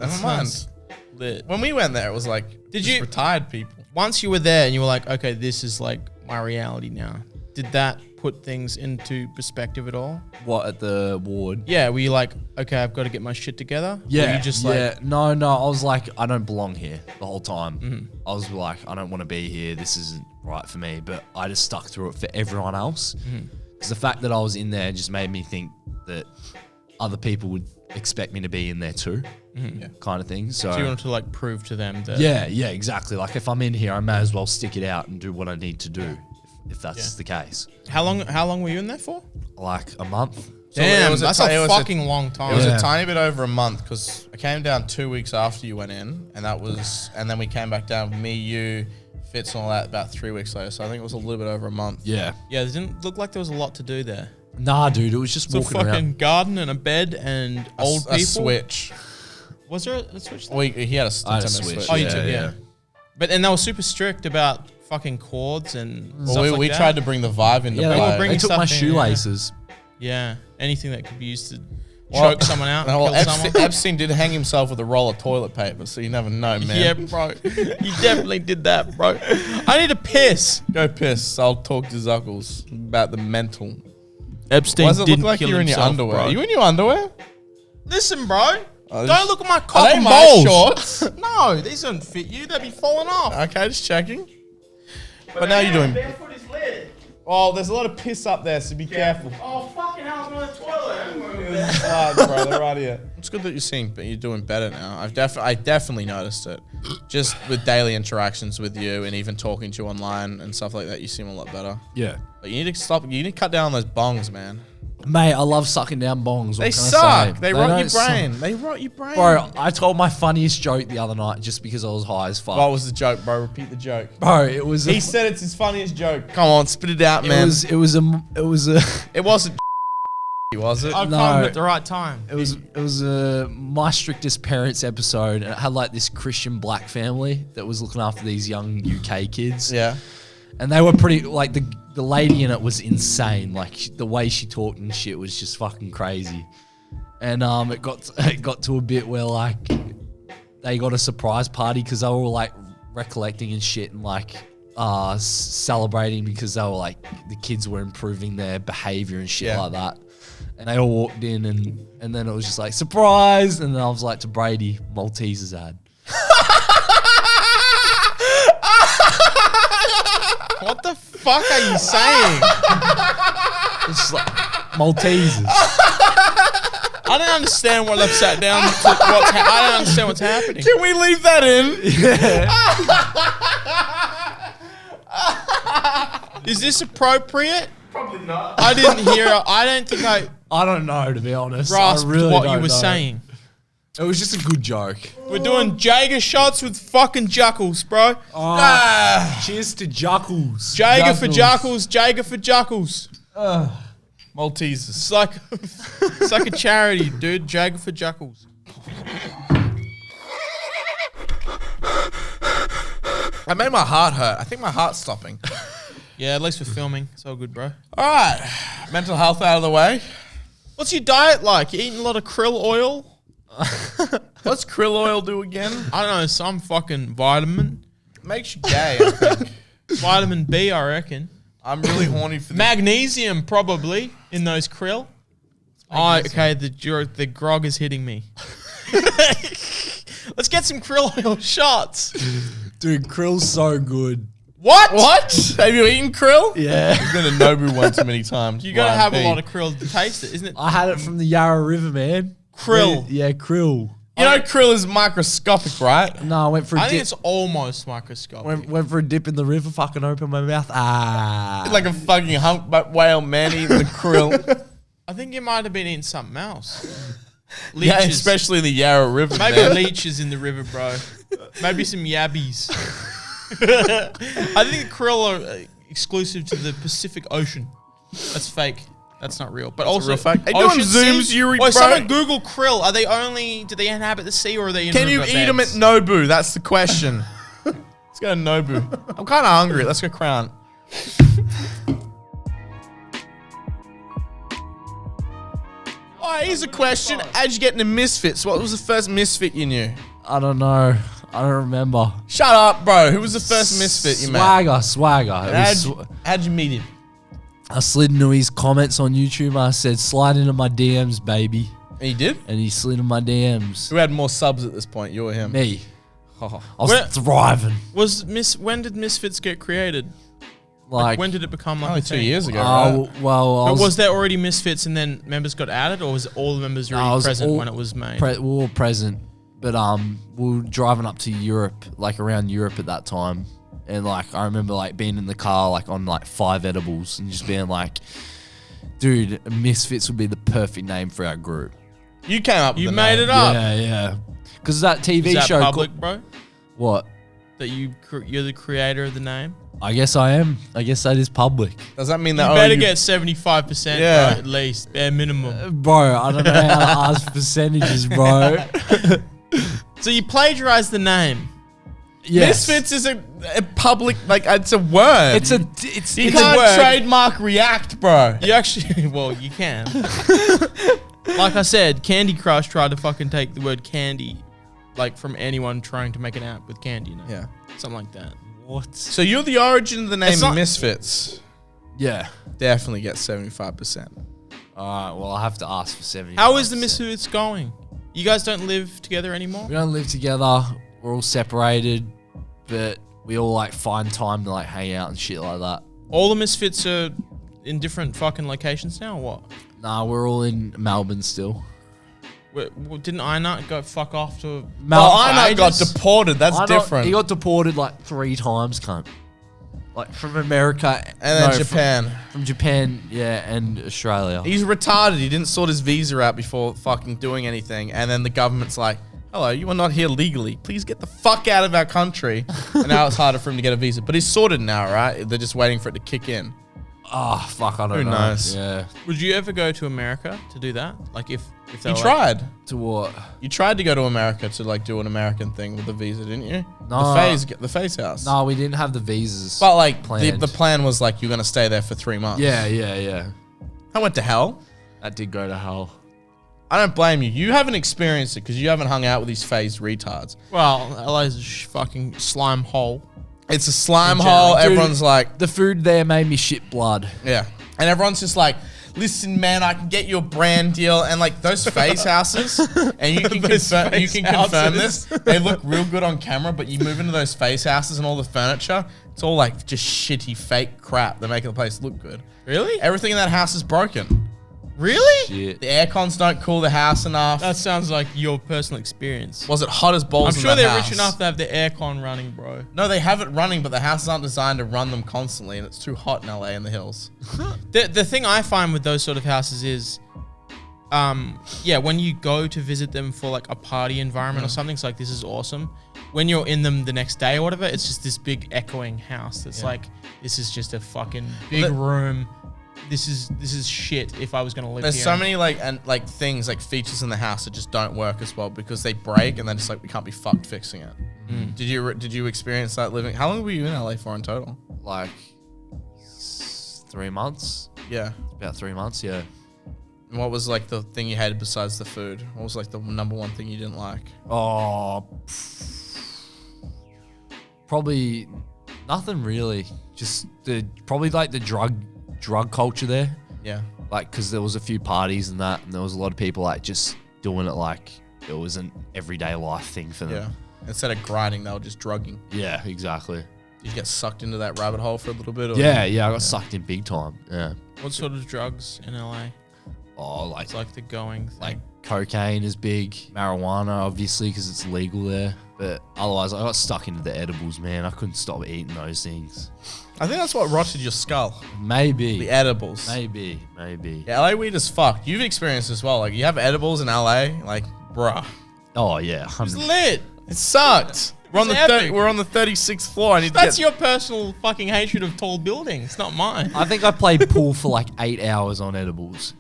Never mind. Lit. When we went there, it was like Did just you- retired people. Once you were there and you were like, okay, this is like my reality now. Did that put things into perspective at all? What, at the ward? Yeah, were you like, okay, I've got to get my shit together? Or Yeah, you just yeah. like, No, I was like, I don't belong here the whole time. I was like, I don't want to be here. This isn't right for me. But I just stuck through it for everyone else. Because the fact that I was in there just made me think that other people would expect me to be in there too, kind of thing. So you wanted to like prove to them that. yeah, exactly. Like if I'm in here, I may as well stick it out and do what I need to do, if that's the case. How long were you in there for? Like a month. So Damn, it was that's it a was fucking long time. It was Yeah. a tiny bit over a month because I came down 2 weeks after you went in, and then we came back down. Me, you, Fitz, and all that about 3 weeks later. So I think it was a little bit over a month. Yeah. Yeah, it didn't look like there was a lot to do there. Nah, dude, it was just It's a walking fucking around. garden and a bed and old a people. switch. Was there a switch there? Well, he had a I had a Nintendo Switch. Oh, you Yeah, took, yeah. But and they were super strict about fucking chords and stuff Well, like we that. tried to bring the vibe into Yeah, They were play. bringing they took stuff my in, yeah. shoelaces. Yeah, anything that could be used to Well, choke someone out, well, kill someone. Epstein did hang himself with a roll of toilet paper, so you never know, man. Yeah, bro. You definitely did that, bro. I need to piss. Go piss. I'll talk to Zuckles about the mental. Epstein Why does it look like you're in your underwear? Bro. Are you in your underwear? Listen, bro. Oh, Don't look at my Are cock they and my balls. shorts? No, these don't fit you. They'd be falling off. Okay, just checking. But now you're doing. Well, there's a lot of piss up there, so be careful. Oh, fucking hell, I'm on the toilet. Slides, bro. They're right here. It's good that you're doing better now. I definitely noticed it. Just with daily interactions with you and even talking to you online and stuff like that, you seem a lot better. Yeah. But you need to stop. You need to cut down on those bongs, man. Mate, I love sucking down bongs. What They can I suck. say? They rot your don't suck. brain. They rot your brain. Bro, I told my funniest joke the other night just because I was high as fuck. What was the joke, bro? Repeat the joke. Bro, it was He said it's his funniest joke. Come on, spit it out, man. it was a It wasn't. Was it? I No. called him at the right time. it was a My Strictest Parents episode, and it had like this Christian black family that was looking after these young UK kids. Yeah. And they were pretty, like, the lady in it was insane. Like, the way she talked and shit was just fucking crazy. And it got to a bit where, like, they got a surprise party because they were, like, recollecting and shit and, like, celebrating because they were, like, the kids were improving their behavior and shit Yeah. like that. And they all walked in and then it was just like, surprise! And then I was like to Brady, Maltesers ad. What the fuck are you saying? It's just like, Maltesers. I don't understand what I've sat down. I don't understand what's happening. Can we leave that in? Is this appropriate? Probably not. I didn't hear. I don't think I I don't know, to be honest. grasped I really what you don't were know. saying. It was just a good joke. We're doing Jaeger shots with fucking Zuckles, bro. Cheers to Zuckles. Jaeger for Zuckles. Jaeger for Zuckles. Maltesers. It's like a charity, dude. Jaeger for Zuckles. I made my heart hurt. I think my heart's stopping. Yeah, at least for filming. It's all good, bro. All right. Mental health out of the way. What's your diet like? You eating a lot of krill oil? What's krill oil do again? I don't know, some fucking vitamin. Makes you gay, I think. Vitamin B, I reckon. I'm really horny for this. Magnesium, probably, in those krill. Oh, okay, the grog is hitting me. Let's get some krill oil shots. Dude, krill's so good. What? Have you eaten krill? Yeah. I've been to Nobu one too many times. You gotta have a lot of krill to taste it, isn't it? I had it from the Yarra River, man. Krill. Yeah, krill. You know krill is microscopic, right? No, I went for a I dip. think it's almost microscopic. Went for a dip in the river, fucking opened my mouth. Like a fucking humpback whale man eating the krill. I think you might have been eating something else. Yeah, Leeches. especially the Yarra River, Maybe man. leeches in the river, bro. Maybe some yabbies. I think krill are exclusive to the Pacific Ocean. That's fake. That's not real. But also, real fact. Hey, no one ocean zooms sea? you, Wait, bro. someone Google krill. Are they only? Do they inhabit the sea or are they in Can you river eat them at beds? Nobu? That's the question. Let's go to Nobu. I'm kind of hungry. Let's go Crown. All right, here's a question. How'd you get into Misfits? What was the first Misfit you knew? I don't know. I don't remember. Shut up, bro. Who was the first Misfit you met? Swagger. It was How'd you meet him? I slid into his comments on YouTube. I said, slide into my DMs, baby. And he did? And he slid into my DMs. Who had more subs at this point, you or him? Me. Oh. I was thriving. When did Misfits get created? Like, When did it become like Only a 2 thing? years ago, right? well, I But was there already Misfits and then members got added, or was all the members already I was present all when it was made? we were all present, but we were driving up to Europe, like around Europe at that time, and like I remember like being in the car like on like 5 edibles and just being like, dude, Misfits would be the perfect name for our group. You came up with You the made name. it up. Yeah, because that TV Is that show. public, bro? What? That you're the creator of the name? I guess I am. I guess that is public. Does that mean You that better get 75%, Yeah. bro, at least, bare minimum. Bro, I don't know how to ask percentages, bro. So you plagiarized the name. Yes. Misfits is a public, like, it's a word. It's a You can't word. trademark React, bro. You actually, well, you can. Like I said, Candy Crush tried to fucking take the word candy, like from anyone trying to make an app with candy. You know? Yeah. Something like that. what? So you're the origin of the name It's not- Misfits. Yeah. Definitely get 75%. All right. Well, I have to ask for 70. How is the Misfits going? You guys don't live together anymore? We don't live together. We're all separated, but we all like find time to like hang out and shit like that. All the Misfits are in different fucking locations now, or what? Nah, we're all in Melbourne still. Didn't I not go fuck off to... Well, I got ages? deported. That's I know- different. He got deported like 3 times, cunt. Like from America and then no, Japan. From Japan, yeah, and Australia. He's retarded. He didn't sort his visa out before fucking doing anything. And then the government's like, hello, you are not here legally. Please get the fuck out of our country. And now it's harder for him to get a visa. But he's sorted now, right? They're just waiting for it to kick in. Oh, fuck, I don't Who know. knows? Yeah. Would you ever go to America to do that? Like if they You were like- tried. To what? You tried to go to America to like do an American thing with the visa, didn't you? No. The Phase House. No, we didn't have the visas. But like planned. the plan was like you're gonna stay there for 3 months. Yeah. I went to hell. That did go to hell. I don't blame you. You haven't experienced it because you haven't hung out with these phased retards. Well, LA's a fucking slime hole. It's a slime In general. hole. Dude, Everyone's like, The food there made me shit blood. yeah. And everyone's just like, listen, man, I can get you a brand deal. And like those phase houses, and you can confirm this. They look real good on camera, but you move into those phase houses and all the furniture, it's all like just shitty fake crap. They're making the place look good. Really? Everything in that house is broken. Really? Shit. The air cons don't cool the house enough. That sounds like your personal experience. Was it hot as balls? I'm in sure that they're house? rich enough to have the aircon running, bro. No, they have it running, but the houses aren't designed to run them constantly, and it's too hot in LA in the hills. The thing I find with those sort of houses is, when you go to visit them for like a party environment or something, it's like, this is awesome. When you're in them the next day or whatever, it's just this big echoing house that's like, this is just a fucking big room. This is shit if I was going to live There's here. so many things, like features in the house that just don't work as well because they break and then it's like we can't be fucked fixing it. Did you experience that living? How long were you in LA for in total? Like 3 months. Yeah. About 3 months, yeah. And what was like the thing you hated besides the food? What was like the number one thing you didn't like? Oh, probably nothing really. Just probably like the drug culture there. Yeah. Like, because there was a few parties and that, and there was a lot of people like just doing it like it was an everyday life thing for them. Yeah. Instead of grinding, they were just drugging. Yeah, exactly. Did you get sucked into that rabbit hole for a little bit? Or Yeah, I got sucked in big time. Yeah. What sort of drugs in LA? Oh, like It's like the going thing. like cocaine is big, marijuana obviously because it's legal there. But otherwise, I got stuck into the edibles, man. I couldn't stop eating those things. I think that's what rotted your skull. Maybe. The edibles. Maybe. Yeah, LA weed is fucked. You've experienced as well. Like, you have edibles in LA, like, bruh. Oh, yeah. It's lit. It sucked. We're on the 36th floor. I need That's to your personal fucking hatred of tall buildings. Not mine. I think I played pool for like 8 hours on edibles.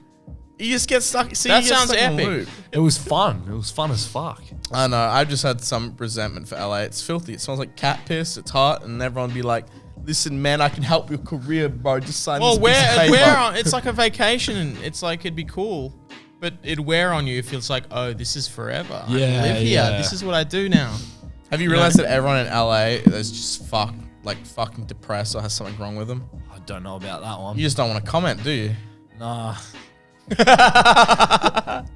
You just get stuck. See, That you get sounds stuck in a epic. loop. It was fun. It was fun as fuck. I know. I've just had some resentment for LA. It's filthy. It smells like cat piss. It's hot, and everyone be like, "Listen, man, I can help your career, bro. Just sign this piece of paper." It's like a vacation, and it's like it'd be cool, but it'd wear on you if it's like, oh, this is forever. I Yeah, live here. yeah. This is what I do now. Have you realized that everyone in LA is just fucking depressed or has something wrong with them? I don't know about that one. You just don't want to comment, do you? Nah.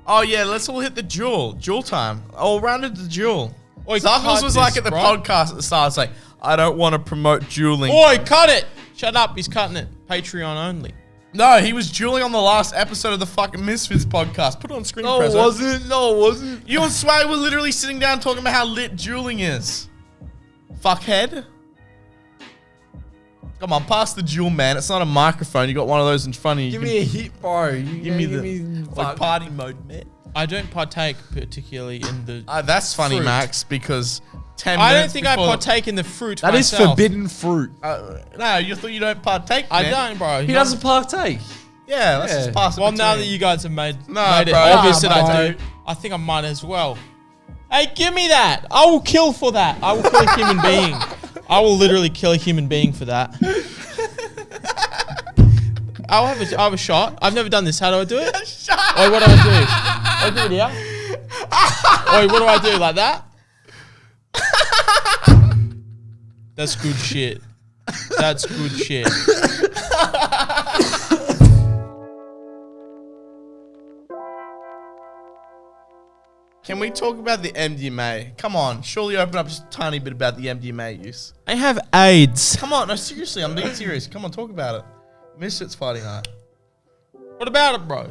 Oh yeah, let's all hit the jewel time. All rounded the jewel. Oi, Zuckles cut was like this, at the bro. podcast at the start. It's like, I don't want to promote dueling. Oi, cut it! Shut up. He's cutting it. Patreon only. No, he was dueling on the last episode of the fucking Misfits podcast. Put it on screen, Prezzo. No, it wasn't. You and Swag were literally sitting down talking about how lit dueling is. Fuckhead. Come on, pass the jewel, man. It's not a microphone. You got one of those in front of you. Give me a hit, bro. Give me the like party mode, man. I don't partake particularly in the. That's funny, Fruit. Max, because 10 I don't minutes think I before partake in the fruit That is myself. forbidden fruit. no, you thought you don't partake, I man. don't, bro. He doesn't partake. Yeah, let's just pass it Well, now that between. you guys have made it bro. obvious that I Bro. do, I think I might as well. Hey, give me that. I will kill for that. I will kill a human being. I will literally kill a human being for that. I'll have a shot. I've never done this. How do I do it? Oi, what do I do? I do it here. Oi, what do I do? Like that? That's good shit. That's good shit. Can we talk about the MDMA? Come on, surely open up just a tiny bit about the MDMA use. I have AIDS. Come on, no, seriously, I'm being serious. Come on, talk about it. Misfits party night. What about it, bro?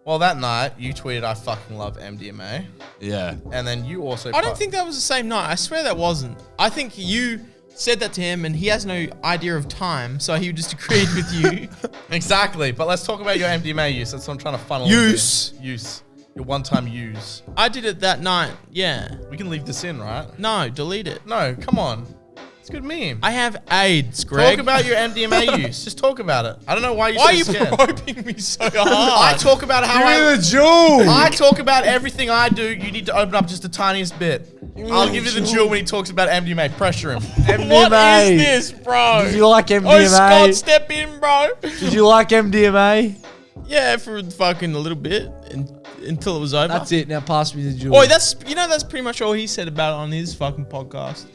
Well, that night, you tweeted, I fucking love MDMA. Yeah. And then you also... I don't think that was the same night. I swear that wasn't. I think you said that to him and he has no idea of time, so he just agreed with you. Exactly, but let's talk about your MDMA use. That's what I'm trying to funnel Use. into. Use. Your one-time use. I did it that night, yeah. We can leave this in, right? No, delete it. No, come on. It's a good meme. I have AIDS, Greg. Talk about your MDMA use. Just talk about it. I don't know why you're Why are so you scared. probing me so I hard? talk about how Give me the jewel. I talk about everything I do. You need to open up just the tiniest bit. I'll give you the jewel when he talks about MDMA. Pressure him. What is this, bro? Did you like MDMA? Oh, Scott, step in, bro. Did you like MDMA? Yeah, for fucking a little bit until it was over. That's it. Now pass me the jewel. Boy, that's pretty much all he said about it on his fucking podcast.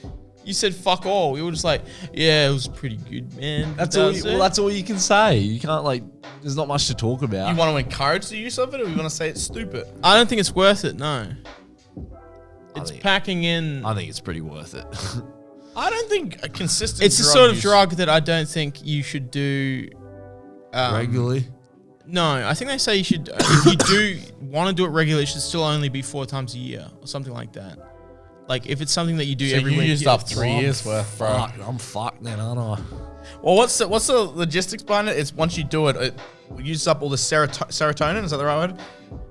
You said fuck all. You were just like, yeah, it was pretty good, man. That's all. That's all you can say. You can't like. There's not much to talk about. You want to encourage the use of it, or you want to say it's stupid? I don't think it's worth it. No. It's think- packing in. I think it's pretty worth it. I don't think a consistent. It's the sort of drug that I don't think you should do Regularly. No, I think they say you should. If you do want to do it regularly, it should still only be 4 times a year or something like that. Like if it's something that you do So every you week. used up 3 years worth, bro. Fuck, I'm fucked then, aren't I? Well, what's the logistics behind it? It's once you do it, it uses up all the serotonin. Is that the right word?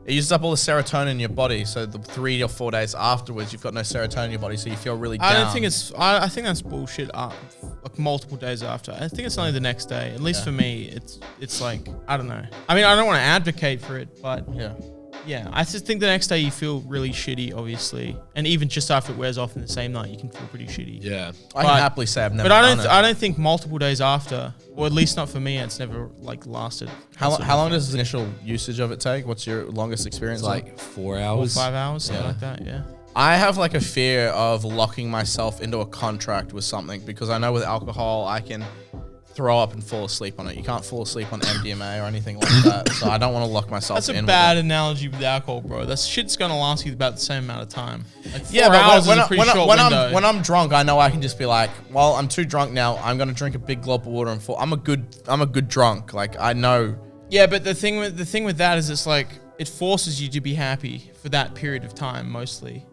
It uses up all the serotonin in your body. So the 3 or 4 days afterwards, you've got no serotonin in your body, so you feel really down. I don't think it's. I think that's bullshit. Like multiple days after. I think it's only the next day. At least for me, it's like I don't know. I mean, I don't want to advocate for it, but Yeah. Yeah, I just think the next day you feel really shitty, obviously, and even just after it wears off in the same night, you can feel pretty shitty. Yeah. I can happily say I've never. But done it. I don't think multiple days after, or at least not for me. It's never like lasted. How long does the initial usage of it take? What's your longest experience? It's like 4 hours. 5 hours, something like that. Yeah. I have like a fear of locking myself into a contract with something because I know with alcohol I can throw up and fall asleep on it. You can't fall asleep on MDMA or anything like that. So I don't want to lock myself That's in. a bad analogy with alcohol, bro. That shit's gonna last you about the same amount of time. Like 4 Yeah, but hours is a pretty short window. when I'm drunk, I know I can just be like, well, I'm too drunk now. I'm gonna drink a big gulp of water and fall. I'm a good drunk. Like I know. Yeah, but the thing with that is it's like it forces you to be happy for that period of time mostly.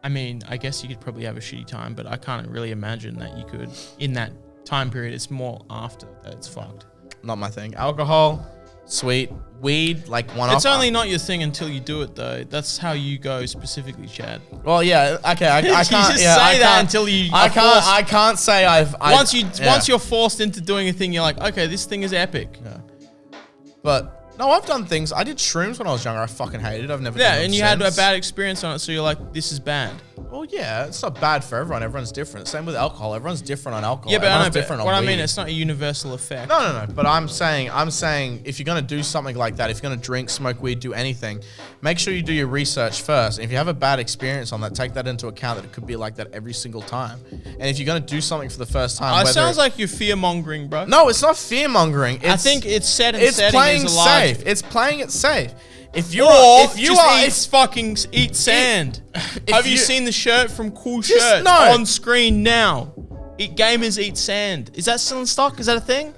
I mean, I guess you could probably have a shitty time, but I can't really imagine that you could in that time period. It's more after that it's fucked. Not my thing. Alcohol, sweet, weed, like one. It's only not your thing until you do it, though. That's how you go specifically, Chad. Well, yeah, okay. I You can't just yeah, say I that can't- until you. I are can't. forced. I can't say I've. Once you're forced into doing a thing, you're like, okay, this thing is epic. Yeah. But no, I've done things. I did shrooms when I was younger. I fucking hated it. I've never. Yeah, done them and you had a since. bad experience on it, so you're like, this is bad. Well, yeah, it's not bad for everyone. Everyone's different. Same with alcohol. Everyone's different on alcohol. Yeah, but I Everyone's know. different But what on I mean, weed. it's not a universal effect. No. But I'm saying if you're gonna do something like that, if you're gonna drink, smoke weed, do anything, make sure you do your research first. And if you have a bad experience on that, take that into account that it could be like that every single time. And if you're gonna do something for the first time, It sounds like you're fear mongering, bro. no, it's not fear mongering. I think it's set and it's setting playing is a large. safe. It's playing it safe. If you Or are, just eat sand. Have you seen the shirt from Cool Just Shirts no. on screen now? Gamers eat sand. Is that still in stock? Is that a thing?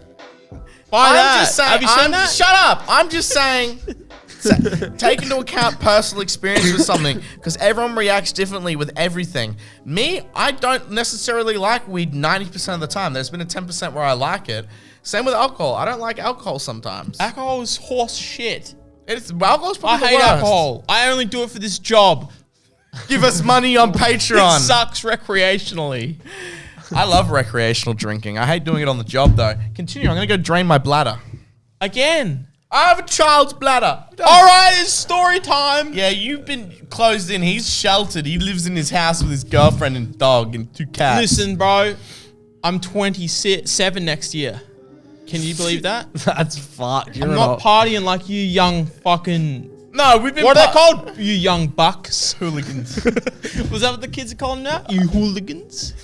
Buy that. I'm just saying. Have you seen that? Shut up. I'm just saying. Take into account personal experience with something because everyone reacts differently with everything. Me, I don't necessarily like weed 90% of the time. There's been a 10% where I like it. Same with alcohol. I don't like alcohol sometimes. Alcohol is horse shit. Alcohol's I probably the hate worst. alcohol. I only do it for this job. Give us money on It Patreon. sucks recreationally. I love recreational drinking. I hate doing it on the job though. Continue. I'm gonna go drain my bladder. Again. I have a child's bladder. All right, it's story time. Yeah, you've been closed in. He's sheltered. He lives in his house with his girlfriend and dog and 2 cats. Listen, bro. I'm 27 next year. Can you believe that? That's fucked. I'm not partying like you young fucking... No, we've been. What are they called? You young bucks. Hooligans. Was that what the kids are calling now? You hooligans.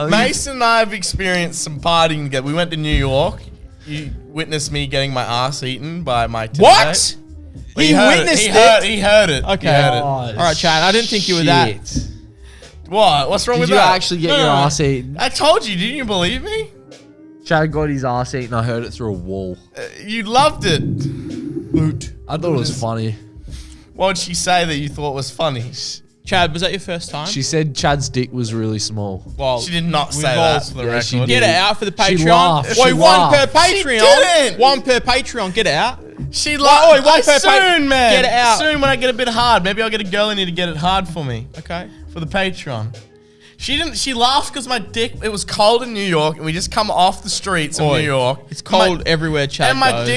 Mason and I have experienced some partying together. We went to New York. You witnessed me getting my ass eaten by my Tinder What? date. He heard witnessed it. He heard it. Okay. He heard it. All right, Chad. I didn't think you were that. What? What's wrong Did with you that? actually get No, your no, no. ass eaten? I told you. Didn't you believe me? Chad got his ass eaten. I heard it through a wall. You loved it. Boot. I thought it was funny. What did she say that you thought was funny? Chad, was that your first time? She said Chad's dick was really small. well, She did not we've say all- that for the Yeah, she record. did. Get it out for the She Patreon. laughed. Wait, She one per laughed. Patreon. didn't. One per Patreon. Get it out. She Wait, laughed. one per Soon, man. Get it out. Soon when I get a bit hard. Maybe I'll get a girl in here to get it hard for me. Okay. For the Patreon. She didn't. She laughed because my dick. It was cold in New York, and we just come off the streets of Oi, New York. It's cold everywhere, Chad. and my goes.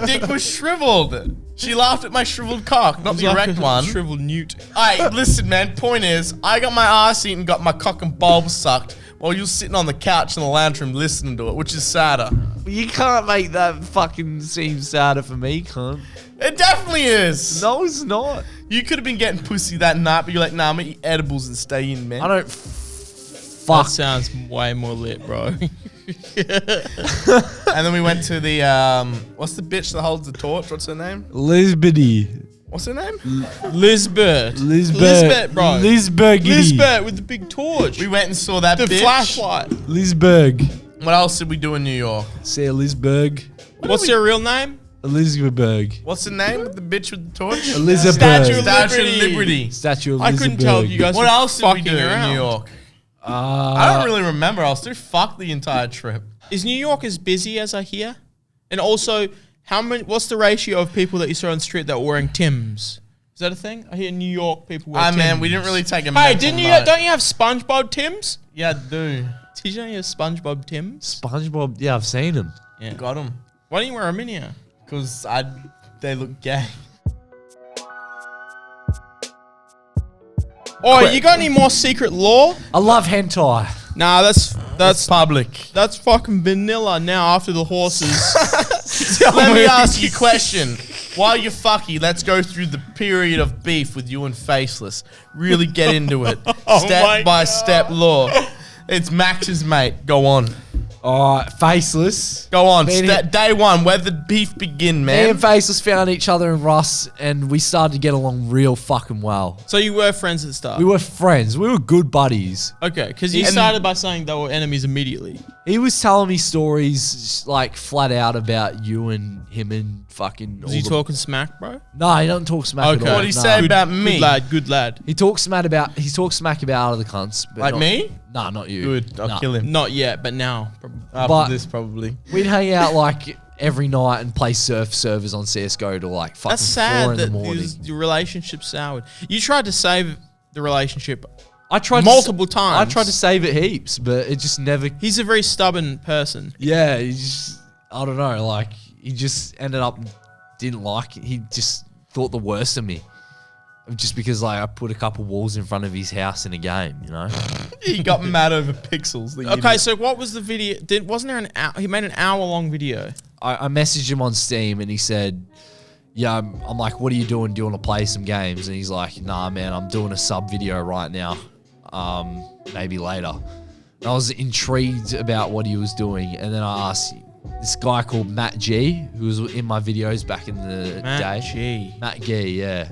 dick was shriveled. She laughed at my shriveled cock, not It's the like erect a one. Shriveled newt. Alright, listen, man. Point is, I got my ass eaten, got my cock and bulb sucked, while you're sitting on the couch in the lounge room listening to it, which is sadder. You can't make that fucking seem sadder for me, cunt. It definitely is. No, it's not. You could have been getting pussy that night, but you're like, nah, I'm gonna eat edibles and stay in, man. I don't That fuck. sounds way more lit, bro. And then we went to the what's the bitch that holds the torch? What's her name? Lisbeth. What's her name? Lisbeth. Lisbeth. Lisbeth, bro. Lisbeth. Lisbeth with the big torch. We went and saw that the bitch. flashlight. Lisbeth. What else did we do in New York? Say Lisbeth. What's her real name? Elizabeth. What's the name of the bitch with the torch? Elizabeth. Statue of Statue of Liberty. Liberty. Statue of I Elizabeth. couldn't tell if you guys What were else did we fucking do in around. New York? I don't really remember. I was too fucked the entire trip. Is New York as busy as I hear? And also, what's the ratio of people that you saw on the street that were wearing Timbs? Is that a thing? I hear New York people wear Timbs. Man, we didn't really take a Hey, mental don't you have SpongeBob Timbs? Yeah, I do. Did you know you have SpongeBob Timbs? SpongeBob. Yeah, I've seen him. Yeah. Got them. Why don't you wear them in here? Because they look gay. Oh, you got any more secret lore? I love hentai. Nah, that's public. That's fucking vanilla now after the horses. Let me ask you a question. While you're fucky, let's go through the period of beef with you and Faceless. Really get into it. Step by step lore. It's Max's mate. Go on. Faceless. Go on. Day one, where the beef begin, Me man. and Faceless found each other in Russ, and we started to get along real fucking well. So you were friends at the start? We were friends. We were good buddies. Okay, because you started by saying they were enemies immediately. He was telling me stories like flat out about you and him and fucking. Was he talking smack, bro? No, he doesn't talk smack Okay. at all. What did he No. say about me? Good lad. He talks smack about other cunts. But Like not, me? Nah, not you. Good. I'll Nah. kill him. Not yet, but now. After But- this, probably. We'd hang out like every night and play surf servers on CS:GO till like fucking That's 4 sad in the that morning. your relationship soured. You tried to save the relationship. I tried multiple I times. tried to save it heaps, but it just never. He's a very stubborn person. Yeah, he just, I don't know. Like he just ended up didn't like it. He just thought the worst of me, just because like I put a couple walls in front of his house in a game. You know. He got mad over pixels. Okay, so what was the video? Wasn't there an hour? He made an hour-long video. I messaged him on Steam and he said, yeah, I'm like, what are you doing? Do you want to play some games? And he's like, nah, man, I'm doing a sub video right now. Maybe later. And I was intrigued about what he was doing. And then I asked this guy called Matt G, who was in my videos back in the day. Matt G, yeah.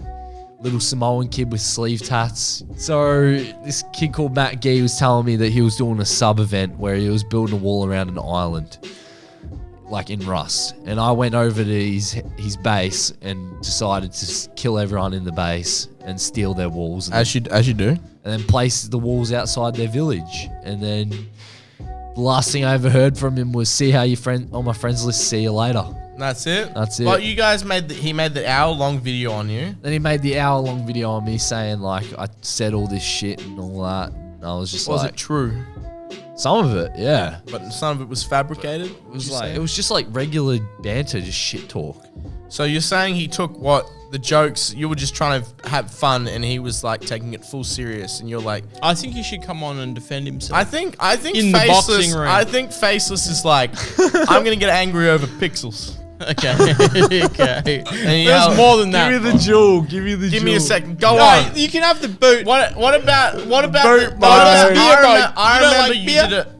Little Samoan kid with sleeve tats. So this kid called Matt G was telling me that he was doing a sub event where he was building a wall around an island, like in Rust. And I went over to his base and decided to kill everyone in the base and steal their walls. And As you do. and then place the walls outside their village. And then the last thing I ever heard from him was, see how your friend on my friends list, see you later. That's it. That's it. But you guys he made the hour-long video on you. Then he made the hour-long video on me saying like I said all this shit and all that. And I was just Was like, it true? some of it, yeah. But some of it was fabricated. It was just like regular banter, just shit talk. So you're saying he took the jokes, you were just trying to have fun, and he was like taking it full serious, and you're like, I think he should come on and defend himself. I think In the Faceless. boxing ring. I think Faceless is like, I'm gonna get angry over pixels. Okay. Okay. And There's more than that. Give me the jewel. Give me the Give jewel. me a second. Go No, on. you can have the boot. What about Boot, the, bro.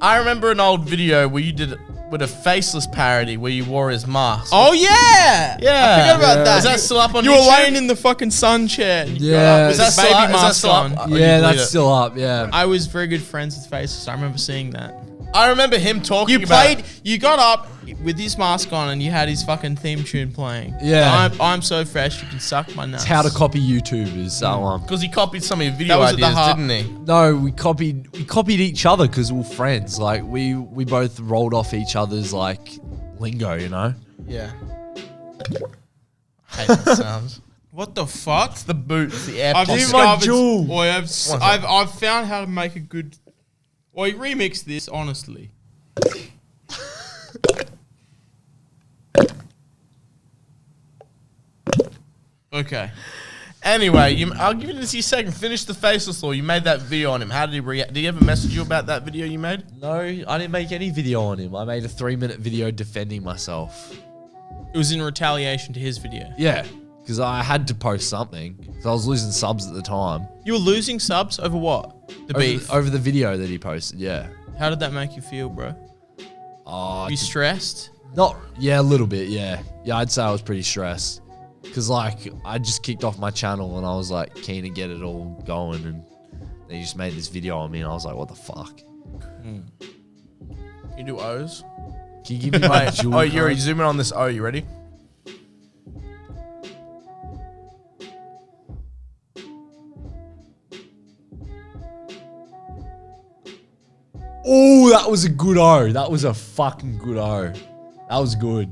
I remember an old video where you did it with a Faceless parody where you wore his mask. Oh yeah. Yeah. I forgot about that. Is that still up on You YouTube? were laying in the fucking sun chair. And you got Yeah. up with Is that the still baby up? Is that mask still on. up? Yeah, You that's delete it. still up. Yeah. I was very good friends with Faces. I remember seeing that. I remember him talking You about played. You got up with his mask on, and you had his fucking theme tune playing. Yeah. I'm so fresh. You can suck my nuts. It's how to copy YouTubers. That one. because he copied some of your video That was at the ideas, heart. didn't he? No, we copied each other because we were friends. Like we both rolled off each other's like lingo, you know. Yeah. I hate that sound. What the fuck? It's the boot. It's the I've AirPods. discovered. jewel. Boy, What's I've found how to make a good. Boy, remix this honestly. Okay. Anyway, I'll give you this a second. Finish the Faceless Law. You made that video on him. How did he react? Did he ever message you about that video you made? No, I didn't make any video on him. I made a 3-minute video defending myself. It was in retaliation to his video. Yeah, because I had to post something. Because I was losing subs at the time. You were losing subs over what? The beef. Over the video that he posted, yeah. How did that make you feel, bro? Oh, You stressed? yeah, a little bit, yeah. Yeah, I'd say I was pretty stressed. Because, like, I just kicked off my channel and I was, like, keen to get it all going. And they just made this video on me and I was like, what the fuck? Can you do O's? Can you give me my jewel? Oh, Yuri, card? zoom in on this O. You ready? Oh, that was a good O. That was a fucking good O. That was good.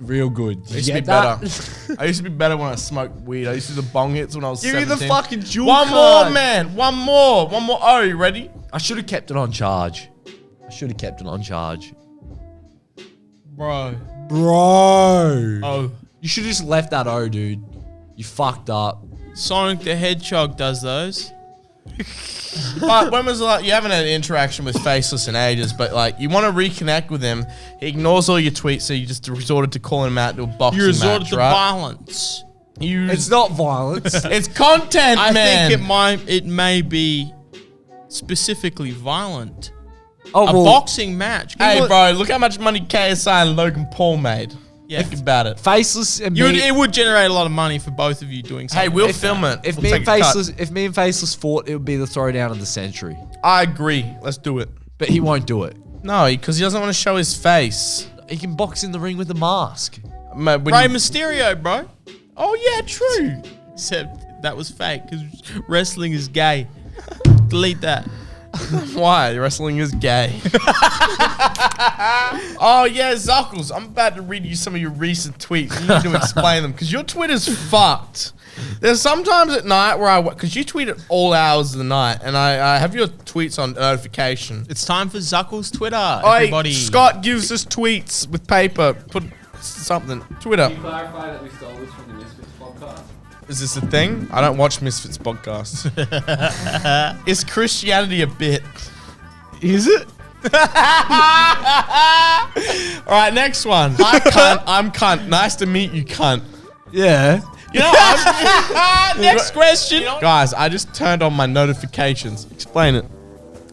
Real good. Did I you used to be get that? better. I used to be better when I smoked weed. I used to do the bong hits when I was Give me 17. the fucking jewel One card. more, man. One more. One more O. You ready? I should have kept it on charge. I should have kept it on charge. Bro. Bro. Oh. You should have just left that O, dude. You fucked up. Sonic the Hedgehog does those. But when was like you haven't had an interaction with Faceless in ages, but like you want to reconnect with him, he ignores all your tweets, so you just resorted to calling him out to a boxing You resorted match, to right? violence. It's not violence. It's content, I man. think it may be specifically violent. Oh, A boxing match. Hey, bro, look how much money KSI and Logan Paul made. Yeah. Think about it. Faceless and me. It would generate a lot of money for both of you doing something. Hey, we'll film it. If We'll me and take a cut. Faceless fought, it would be the throwdown of the century. I agree. Let's do it. But he won't do it. No, because he doesn't want to show his face. He can box in the ring with a mask. When Rey you- Mysterio, bro. Oh yeah, true. Except that was fake because wrestling is gay. Delete that. Why? Wrestling is gay. Oh yeah, Zuckles. I'm about to read you some of your recent tweets. You need to explain them because your Twitter's fucked. There's sometimes at night where because you tweet at all hours of the night, and I have your tweets on notification. It's time for Zuckles Twitter, Oi, everybody. Scott gives us tweets with paper. Put something. Twitter. Clarify that we stole this from the Misfits podcast. Is this a thing? I don't watch Misfits podcasts. Is Christianity a bit? Is it? All right, next one. Hi, cunt. I'm cunt. Nice to meet you, cunt. Yeah. You know, Next question. guys, I just turned on my notifications. Explain it.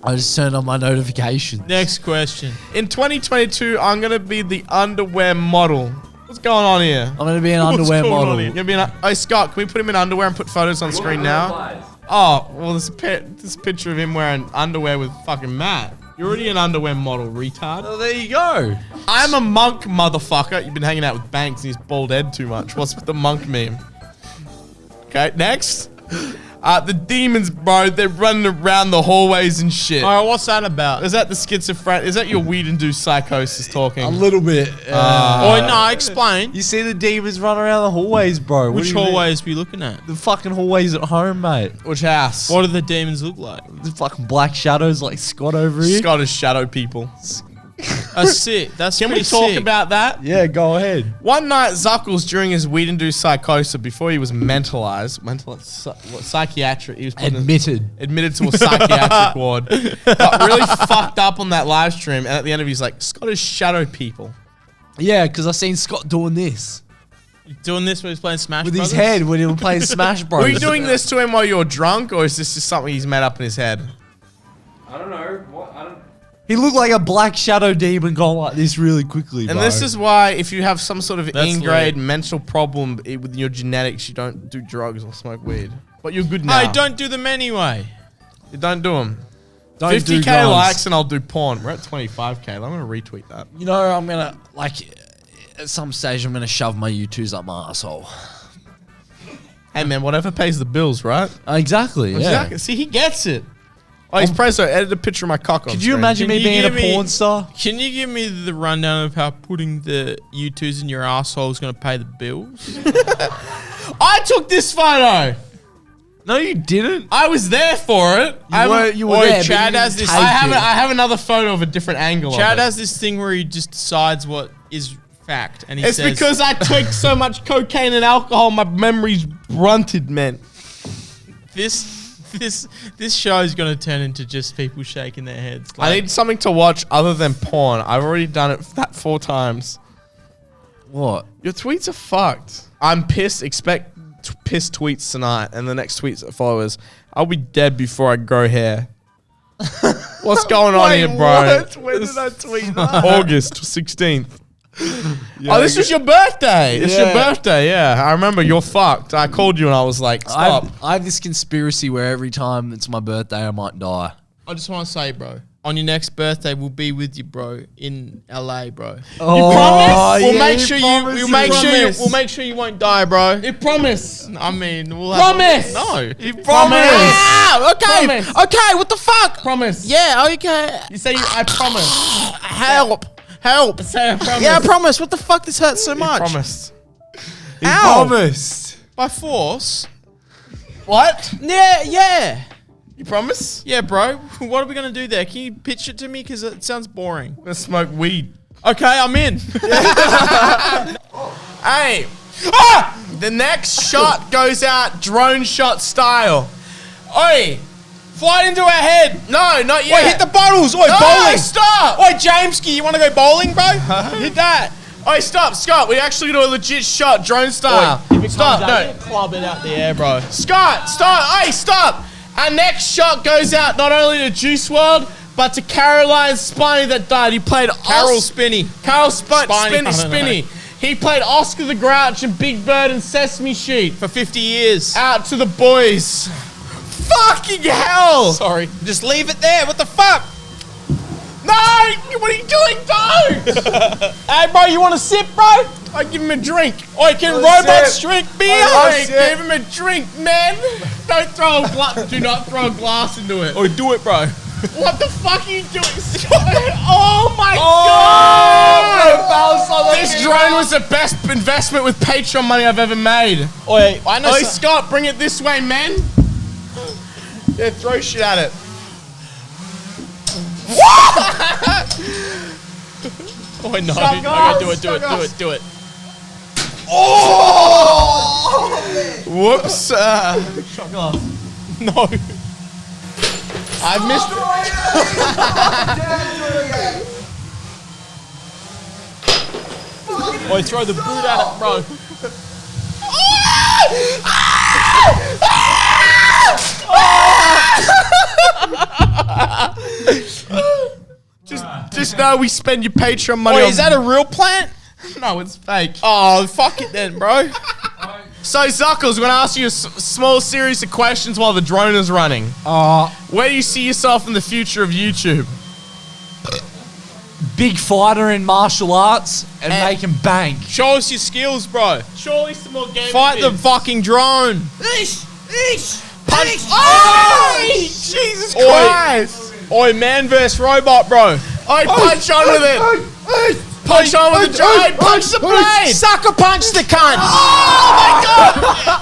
I just turned on my notification. Next question. In 2022, I'm gonna be the underwear model. What's going on here? I'm going to be an underwear What's going on model. here? You're gonna be an, hey, Scott, can we put him in underwear and put photos on screen now? Replies. Oh, well, there's this picture of him wearing underwear with fucking Matt. You're already an underwear model, retard. Oh, there you go. I'm a monk, motherfucker. You've been hanging out with Banks and he's bald head too much. What's with the monk meme? Okay, next. The demons, bro, they're running around the hallways and shit. All right, what's that about? Is that the schizophrenic? Is that your weed-induced psychosis talking? A little bit. Oh, no, explain. You see the demons run around the hallways, bro. What Which do you mean? hallways we looking at? The fucking hallways at home, mate. Which house? What do the demons look like? The fucking black shadows like Scott over here. Scottish shadow people. That's sick. That's Can we pretty talk sick. about that? Yeah, go ahead. One night, Zuckles, during his weed-induced psychosis, before he was psychiatric, he was put in admitted to a psychiatric ward. Got really fucked up on that live stream, and at the end of it, he's like, Scottish shadow people. Yeah, because I seen Scott doing this You doing this when he's playing Smash with Brothers? his head when he was playing Smash Bros. Were you doing this to him while you were drunk, or is this just something he's made up in his head? I don't know. What? I don't. He looked like a black shadow demon going like this really quickly, And bro. this is why, if you have some sort of That's ingrained lit. mental problem with your genetics, you don't do drugs or smoke weed. But you're good now. Hey, don't do them anyway. You don't do them. Don't do 50k drugs. likes and I'll do porn. We're at 25k. I'm gonna retweet that. You know, I'm gonna at some stage I'm gonna shove my U2s up my asshole. Hey man, whatever pays the bills, right? Exactly. Yeah. Exactly. See, he gets it. Oh, he's preso. Edit a picture of my cock on Could you screen. imagine Can me you being a give me- porn star? Can you give me the rundown of how putting the U2s in your asshole is going to pay the bills? I took this photo. No, you didn't. I was there for it. You were Oi, there, but Chad you has didn't this- take I it. have another photo of a different angle. Chad of it. has this thing where he just decides what is fact, and he It's says, because I took so much cocaine and alcohol, my memory's blunted, man. this show is going to turn into just people shaking their heads. I need something to watch other than porn. I've already done it that 4 times. What? Your tweets are fucked. I'm pissed. Expect pissed tweets tonight, and the next tweets that follows. I'll be dead before I grow hair. What's going on here, bro? What? When did I tweet that? August 16th. Oh, this was your birthday. It's your Yeah. birthday, yeah. I remember you're fucked. I called you and I was like, stop. I have this conspiracy where every time it's my birthday, I might die. I just want to say, bro, on your next birthday, we'll be with you, bro, in LA, bro. Oh, promise? We'll yeah, make you sure promised we'll make it. sure you, Promise. we'll make sure you won't die, bro. You promise. I mean, we'll have Promise. No. You promised. Ah, okay. Promise. Okay, what the fuck? Promise. Yeah, okay. You say I promise. Help. Help. Say I promise. Yeah, I promise. What the fuck? This hurts so much. Promise. You Ow. promised. By force? What? Yeah. You promise? Yeah, bro. What are we going to do there? Can you pitch it to me? Because it sounds boring. We're gonna smoke weed. Okay, I'm in. Hey. The next shot goes out drone shot style. Oi. Fly it into her head. No, not yet. Wait, hit the bottles. Oi, No, bowling. stop. Oi, Jameski, you want to go bowling, bro? Hit that. Oi, stop, Scott. We actually do a legit shot, drone style. Stop, no. Club it out the air, bro. Scott, stop. Hey, stop. Our next shot goes out not only to Juice WRLD, but to Caroline Spiney that died. He played Carol Spinney. Carol Spiney, I don't know. Spinney. He played Oscar the Grouch and Big Bird and Sesame Street. For 50 years. Out to the boys. Fucking hell! Sorry. Just leave it there. What the fuck? No! What are you doing? Don't! Hey, bro, you want a sip, bro? I give him a drink. Oi, can robots drink beer? Hey, give him a drink, man. Don't throw a glass. Do not throw a glass into it. Oi, do it, bro. What the fuck are you doing? Oh my god! This drone was the best investment with Patreon money I've ever made. Oi, I know. Oi, Scott, bring it this way, man. Yeah, throw shit at it. Oi, no. Shut Okay, up, do it. do it. Oh! Whoops. No. I missed it. Oi, throw the boot at it, bro. Just know we spend your Patreon money Oi, on... is that a real plant? No, it's fake. Oh, fuck it then, bro. So, Zuckles, we're going to ask you a small series of questions while the drone is running. Where do you see yourself in the future of YouTube? Big fighter in martial arts and making bank. Show us your skills, bro. Surely some more gaming Fight the fucking drone. Punch. Oh! Jesus Christ! Oi, man versus robot, bro. Oi, punch on with it! Punch on with the drone! Punch the blade! Sucker punch the cunt. Oh my god!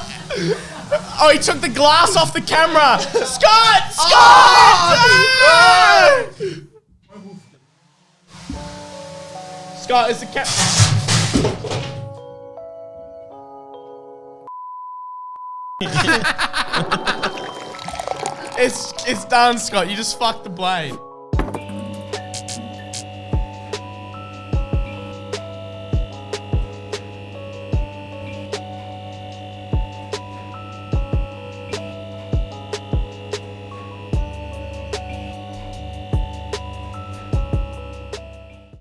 Oh, he took the glass off the camera! Scott! Scott! Scott, is the cat... It's done, Scott. You just fucked the blade.